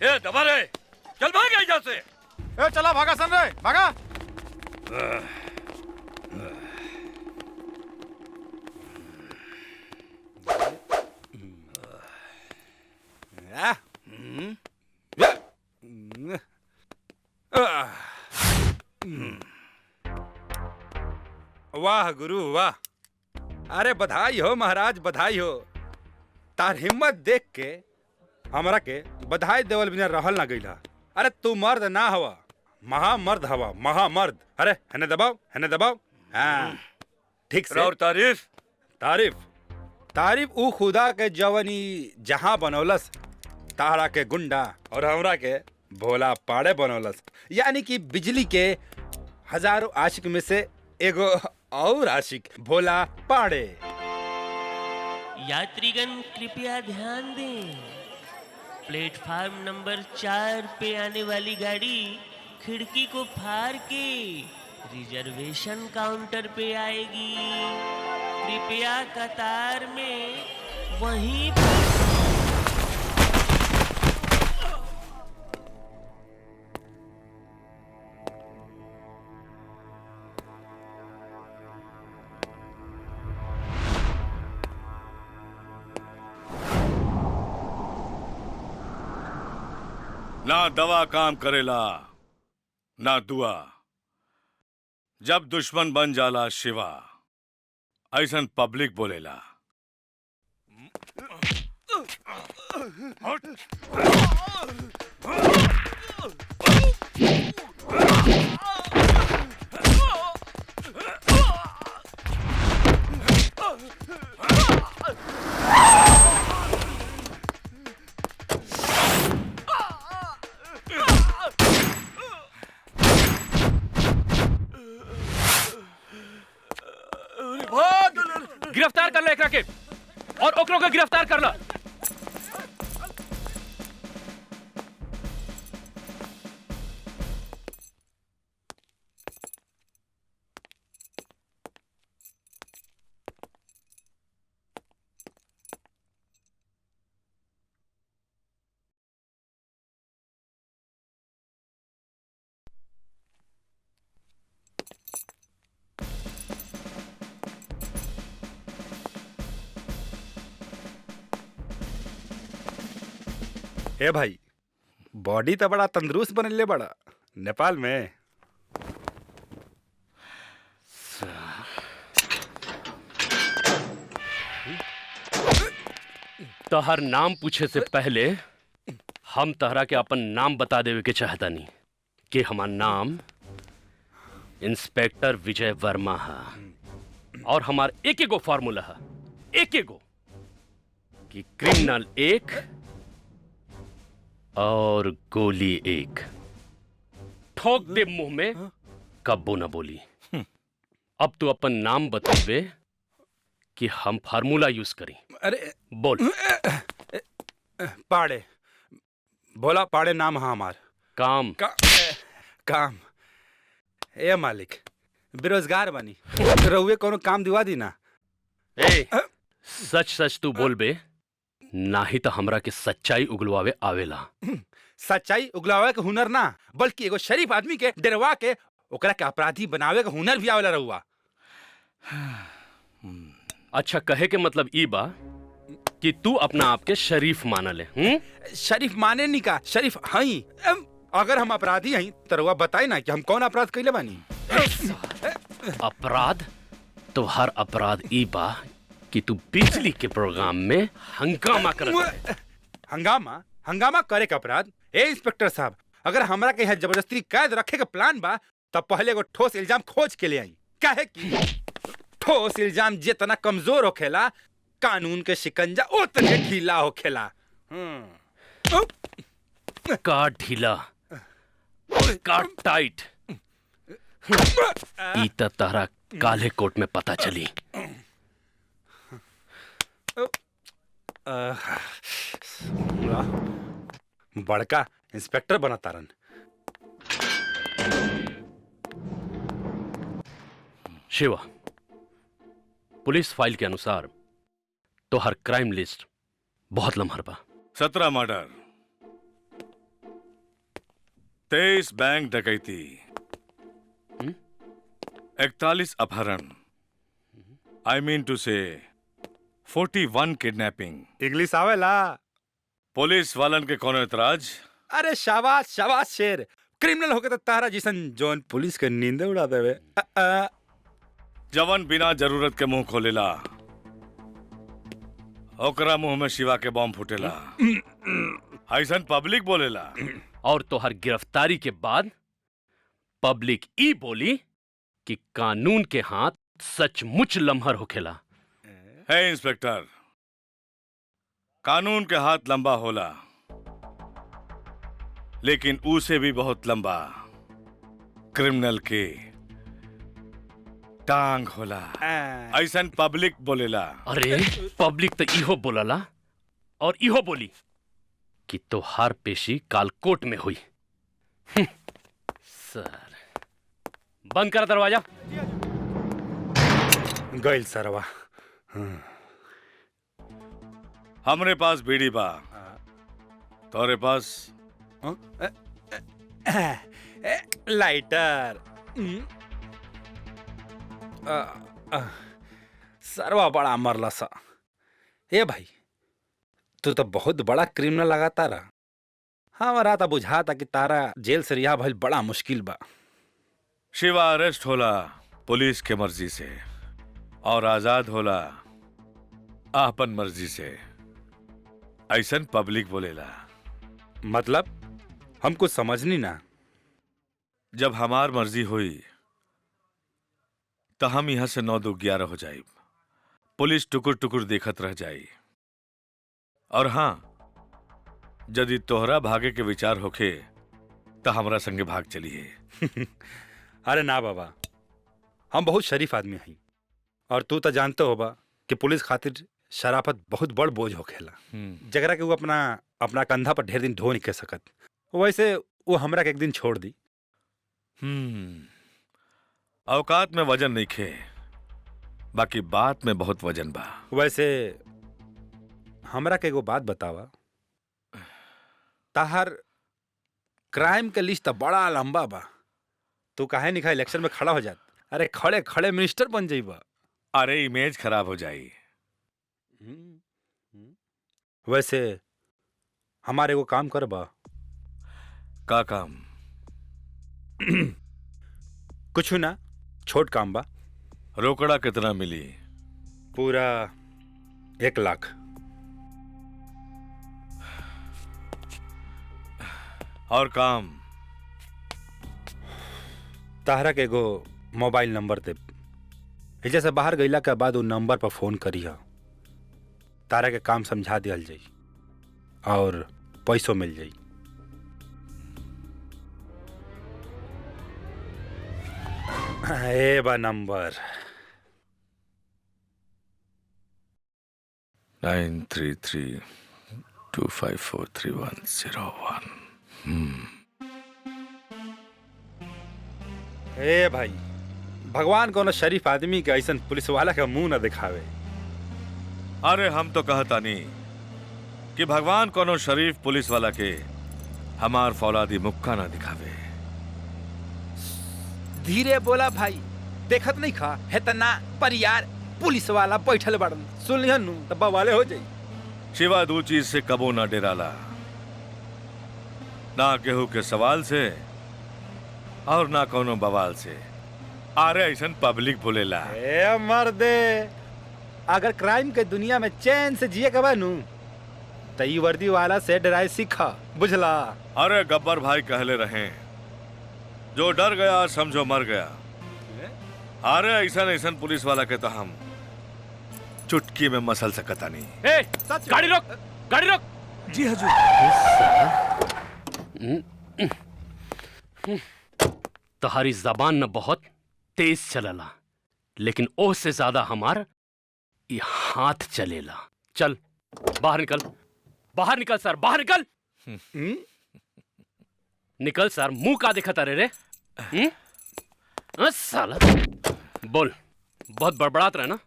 ए दबा रे, चल भाग यहाँ से। ए चला भागा सन रे, भागा। वाह गुरु वाह, अरे बधाई हो महाराज, बधाई हो। तार हिम्मत देख के हमरा के बधाई देवल बिना रहल ना गईला। अरे तू मर्द ना हवा, महामर्द हवा, महामर्द। अरे हने दबाओ, हने दबाओ। हाँ ठीक से। और तारीफ तारीफ तारीफ ऊ खुदा के जवनी जहां बनौलस, तारा के गुंडा और हमरा के भोला पाड़े बनौलस। यानी कि बिजली के हजारों आशिक में से एगो और आशिक भोला पाड़े। यात्रीगण कृपया ध्यान दें, प्लेटफार्म नंबर 4 पे आने वाली गाड़ी खिड़की को फाड़ के रिजर्वेशन काउंटर पे आएगी। कृपया कतार में वहीं ना दवा काम करेला ना दुआ। जब दुश्मन बन जाला शिवा, ऐसन पब्लिक बोलेला। गिरफ्तार कर लो एकरा के और ओकरों के गिरफ्तार कर लो। ए भाई, बॉडी तो बड़ा तंदुरुस्त बनले बड़ा नेपाल में। तोहर नाम पूछे से पहले हम तहरा के अपन नाम बता देवे के चाहता नहीं कि हमार नाम इंस्पेक्टर विजय वर्मा है और हमार एक एगो फार्मूला है, एक एगो कि क्रिमिनल 1 और गोली 1। ठोक दे मुंह में, कब्बो ना बोली। अब तू अपन नाम बतेबे कि हम फार्मूला यूज करी। अरे बोल। पाड़े, भोला पाड़े नाम है हमार। काम काम ए मालिक, बेरोजगार बनी, रहुए कोनो काम दिवा दी ना। ए, सच सच तू बोल बे, नाही तो हमरा के सच्चाई उगलवावे आवेला। सच्चाई उगलावे के हुनर ना, बल्कि एगो शरीफ आदमी के डरवा के ओकरा के अपराधी बनावे के हुनर भी आवेला रहुआ। अच्छा, कहे के मतलब ई बा कि तू अपना आप के शरीफ माना ले। शरीफ माने नहीं का, शरीफ हई। अगर हम अपराधी हई तो रहुआ बताई ना कि हम कौन अपराध कइले बानी। अपराध तो हर अपराध ई बा कि तू बिजली के प्रोग्राम में हंगामा करत है। हंगामा? हंगामा करे का अपराध? ए इंस्पेक्टर साहब, अगर हमरा के यहाँ जबरदस्ती कैद रखे का प्लान बा तब पहले एगो ठोस इल्जाम खोज के ले आई। काहे कि ठोस इल्जाम जितना कमजोर होखेला, कानून के शिकंजा उतने ढीला होखेला। का ढीला और का टाइट, ई त तारा काले कोट में पता चली। बड़का इंस्पेक्टर बना तारन। शिवा, पुलिस फाइल के अनुसार तो हर क्राइम लिस्ट बहुत लम्हर बा। 17 मर्डर, 23 बैंक डकैती, 41 अपहरण, आई मीन टू से 41 किडनैपिंग। इंग्लिश आवेला? पुलिस वालन के कोनो एतराज? अरे शाबाश शाबाश शेर, क्रिमिनल होके तो तारा जिसन जौन पुलिस के नींद उड़ा देवे। जवन बिना जरूरत के मुंह खोलेला ओकरा मुंह में शिवा के बॉम्ब फूटेला। ऐसन पब्लिक बोलेला। और तो हर गिरफ्तारी के बाद पब्लिक ई बोली कि कानून के हाथ सचमुच लम्हर होखेला। है इंस्पेक्टर, कानून के हाथ लंबा होला, लेकिन उसे भी बहुत लंबा क्रिमिनल के टांग होला। ऐसन पब्लिक बोलेला। अरे पब्लिक तो इहो बोलला और इहो बोली कि तोहार पेशी काल कोर्ट में हुई। सर, बंद कर दरवाजा। गइल सरवा। हमरे पास बीड़ी बा, तोरे पास लाइटर। सरवा बड़ा मरला सा। ए भाई, तू तो बहुत बड़ा क्रिमिनल लगा तारा। हमारा तो बुझाता कि तारा जेल से रिहा भइल बड़ा मुश्किल बा। शिवा अरेस्ट होला पुलिस के मर्जी से और आजाद होला आपन मर्जी से। ऐसन पब्लिक बोलेला। मतलब हमको समझनी ना। जब हमार मर्जी हुई तो हम यहां से 9 2 11 हो जाए। पुलिस टुकुर टुकुर देखत रह जाई। और हां, यदि तोहरा भागे के विचार होखे तो हमरा संगे भाग चलिए। अरे ना बाबा, हम बहुत शरीफ आदमी हई और तू तो जानते होबा कि पुलिस खातिर शराफत बहुत बड़ बोझ होखेला, जगरा के वो अपना कंधा पर ढेर दिन ढो नहीं कर सकत। वैसे वो हमरा के एक दिन छोड़ दी। औकात में वजन नहीं खे, बाकी बात में बहुत वजन बा। वैसे हमरा के एगो बात बतावा, ताहर क्राइम के लिस्ट बड़ा लंबा बा। तू काहे निखा इलेक्शन में खड़ा हो जात? अरे खड़े खड़े मिनिस्टर बन जाइबा। अरे इमेज खराब हो जाई। वैसे हमारे एगो काम करबा। का काम? कुछ ना, छोट काम बा। रोकड़ा कितना मिली? पूरा 1 लाख। और काम? ताहरा के एगो मोबाइल नंबर दे। एजा से बाहर गईला के बाद वो नंबर पर फोन करिहा। तारा के काम समझा दिया जाई और पैसों मिल जाई। ए बा नंबर 93325431001। ए भाई, भगवान कोनो शरीफ आदमी के ऐसन पुलिस वाला का मुंह न दिखावे। अरे हम तो कहता नहीं कि भगवान कोनो शरीफ पुलिस वाला के हमार फौलादी मुक्का ना दिखावे। धीरे बोला भाई, देखत नहीं खा है तना पर यार पुलिस वाला बैठल बड़न, सुन लिहन नु तब बवाले हो जाई। शिवा दो चीज से कबो ना डेराला, ना केहू के सवाल से और ना कोनो बवाल से। अरे ऐसन पब्लिक बोलेला। ए मर्दे, अगर क्राइम के दुनिया में चैन से जिए के बा नु त ई वर्दी वाला से डराए सीखा, बुझला? अरे गब्बर भाई कहले रहे, जो डर गया समझो मर गया। अरे ऐसन ऐसन पुलिस वाला के तो हम चुटकी में मसल सकता नहीं। ए, गाड़ी रोक, गाड़ी रोक। जी हजूर। तुम्हारी जबान न बहुत तेज चलला, लेकिन ओह से ज्यादा हमार ये हाथ चलेला। चल बाहर निकल, बाहर निकल सर, बाहर निकल। निकल सर, मुंह का दिखता रे? साला बोल, बहुत बड़बड़ात रहे ना।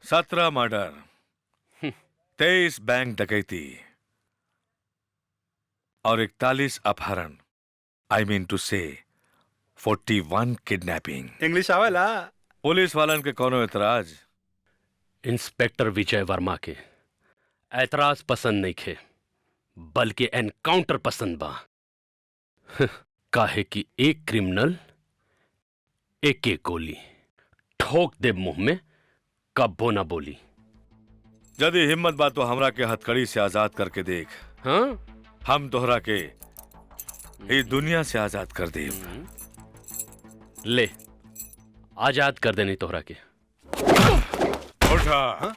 17 मर्डर, 23 बैंक डकैती और 41 अपहरण। आई मीन टू से 41 किडनैपिंग। इंग्लिश आवेला? पुलिस वालन के कोनो एतराज? इंस्पेक्टर विजय वर्मा के ऐतराज पसंद नहीं खे, बल्कि एनकाउंटर पसंद बा। काहे कि एक क्रिमिनल एक एक गोली ठोक दे मुंह में, कब्बो ना बोली। यदि हिम्मत बा तो हमरा के हथकड़ी से आजाद करके देख। हाँ? हम तोहरा के इस दुनिया से आजाद कर दे। ले, आजाद कर देनी तोहरा के। उठा।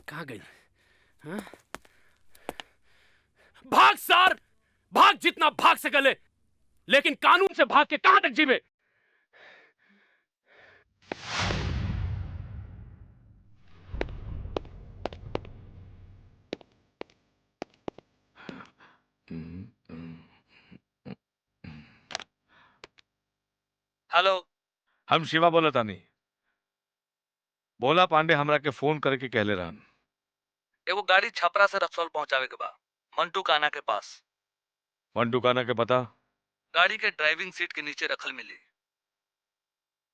कहाँ गई? हाँ? भाग सर, भाग जितना भाग सके ले, लेकिन कानून से भाग के कहां तक जीवे? हेलो, हम शिवा बोला तानी। बोला पांडे हमरा के फोन करके कहले रहन। एगो गाड़ी छपरा से रक्सौल पहुंचावे के बा, मंटू काना के पास। मंटू काना के पता? गाड़ी के ड्राइविंग सीट के नीचे रखल मिली।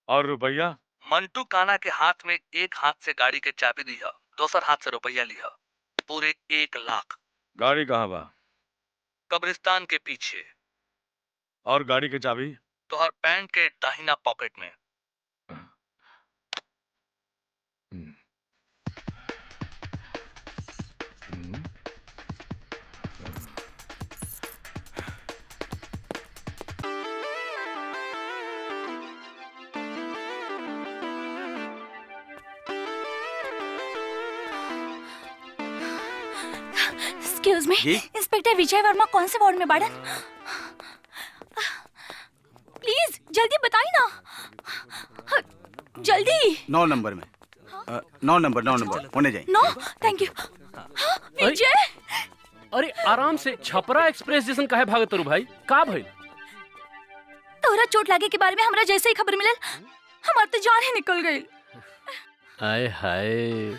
और रुपया? मंटू काना के हाथ में एक हाथ से गाड़ी के चाबी दिया, दूसर हाथ से रुपया लिया, पूरे 1 लाख। गाड़ी कहाँ बा? कब्रिस्तान के पीछे। और गाड़ी के चाबी? तोहर पैंट के दाहिना पॉकेट में। एक्सक्यूज मी, इंस्पेक्टर विजय वर्मा कौन से वार्ड में बाड़न? प्लीज जल्दी बताइए ना, जल्दी। 9 नंबर में। 9 नंबर होने जाए। नो थैंक यू। विजय, अरे आराम से, छपरा एक्सप्रेस जैसन काहे भागत रू भाई? का भाई? तोहरा चोट लागे के बारे में हमरा जैसे ही खबर मिलल हमार तो जान ही निकल गई। आय हाय,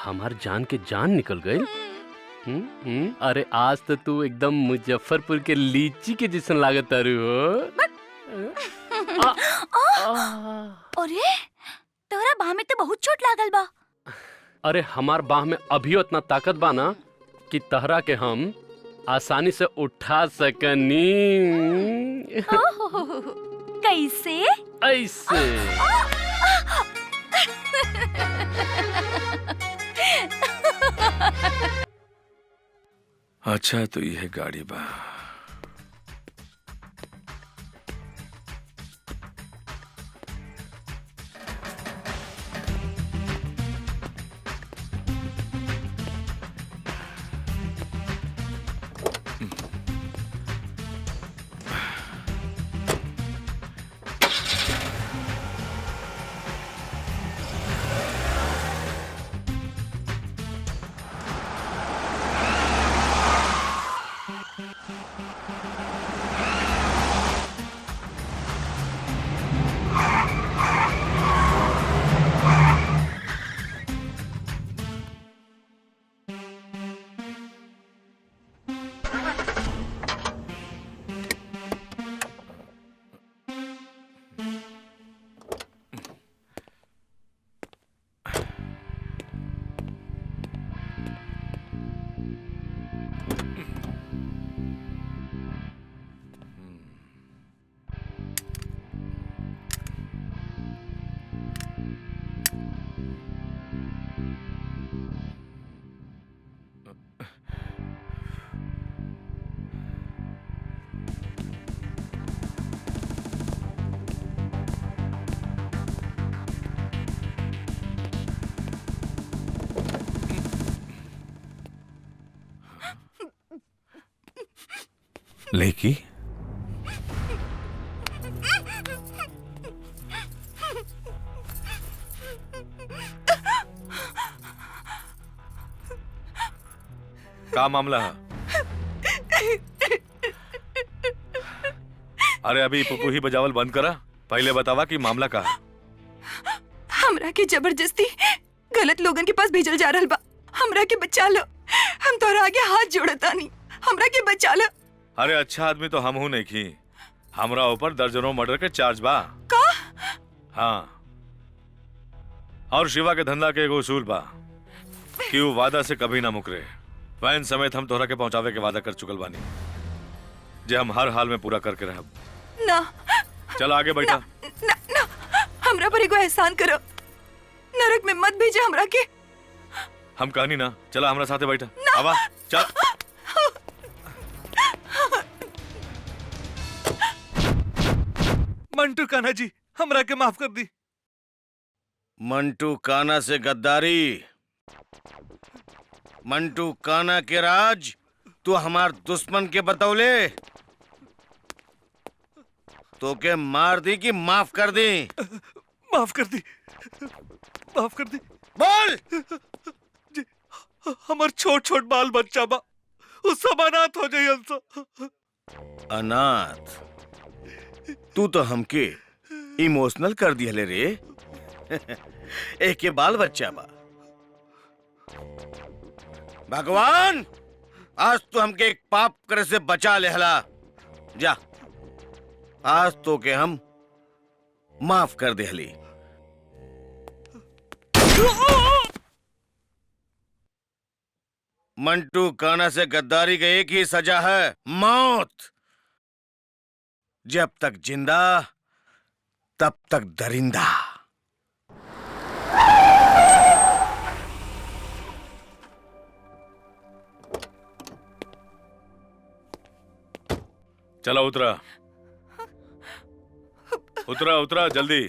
हमार जान के जान निकल गई। अरे आज तो तू एकदम मुजफ्फरपुर के लीची के जैसन लागत तारू हो। अरे तोहरा बाह में तो बहुत चोट लागल बा। अरे हमार बाह में अभी उतना ताकत बा ना कि तहरा के हम आसानी से उठा सकनी। कैसे? ऐसे। अच्छा तो यह गाड़ी बा। लेकी का मामला है? अरे अभी पुप्पू ही बजावल बंद करा, पहले बतावा कि मामला का है। हमरा के जबरदस्ती गलत लोगन के पास भेजल जा रहल बा। हमरा के बचा लो, हम तोरा आगे हाथ जोड़तानी, हमरा के बचा लो। अरे अच्छा आदमी तो हम हूं नहीं की, हमरा ऊपर दर्जनों मर्डर के चार्ज बा। का? हाँ, और शिवा के धंधा के एगो उसूल बा कि वो वादा से कभी ना मुकरे। वैन समेत हम तोहरा के पहुंचावे के वादा कर चुकल बानी, जे हम हर हाल में पूरा करके रहब। ना, चल आगे बैठा। ना, ना, हमरा पर एगो एहसान करो, नरक में मत भेजे हमरा के। हम कहनी ना, चला हमरा साथे बैठा। आवा चल। मंटू कान्हा जी, हमरा के माफ कर दी। मंटू कान्हा से गद्दारी, मंटू कान्हा के राज तू हमार दुश्मन के बतौले, तो के मार दी कि माफ कर दी? माफ कर दी, माफ कर दी। बोल। जी, हमार छोट छोट बाल बच्चा बा, उस सब अनाथ हो जाइए हमसे। अनाथ? तू तो हमके इमोशनल कर दिया रे। एक के बाल बच्चा बा। भगवान, आज तो हमके एक पाप करे से बचा लेहला। जा, आज तो के हम माफ कर देहली। मंटू कान्हा से गद्दारी का एक ही सजा है, मौत। जब तक जिंदा तब तक दरिंदा। चला उतरा, उतरा उतरा जल्दी।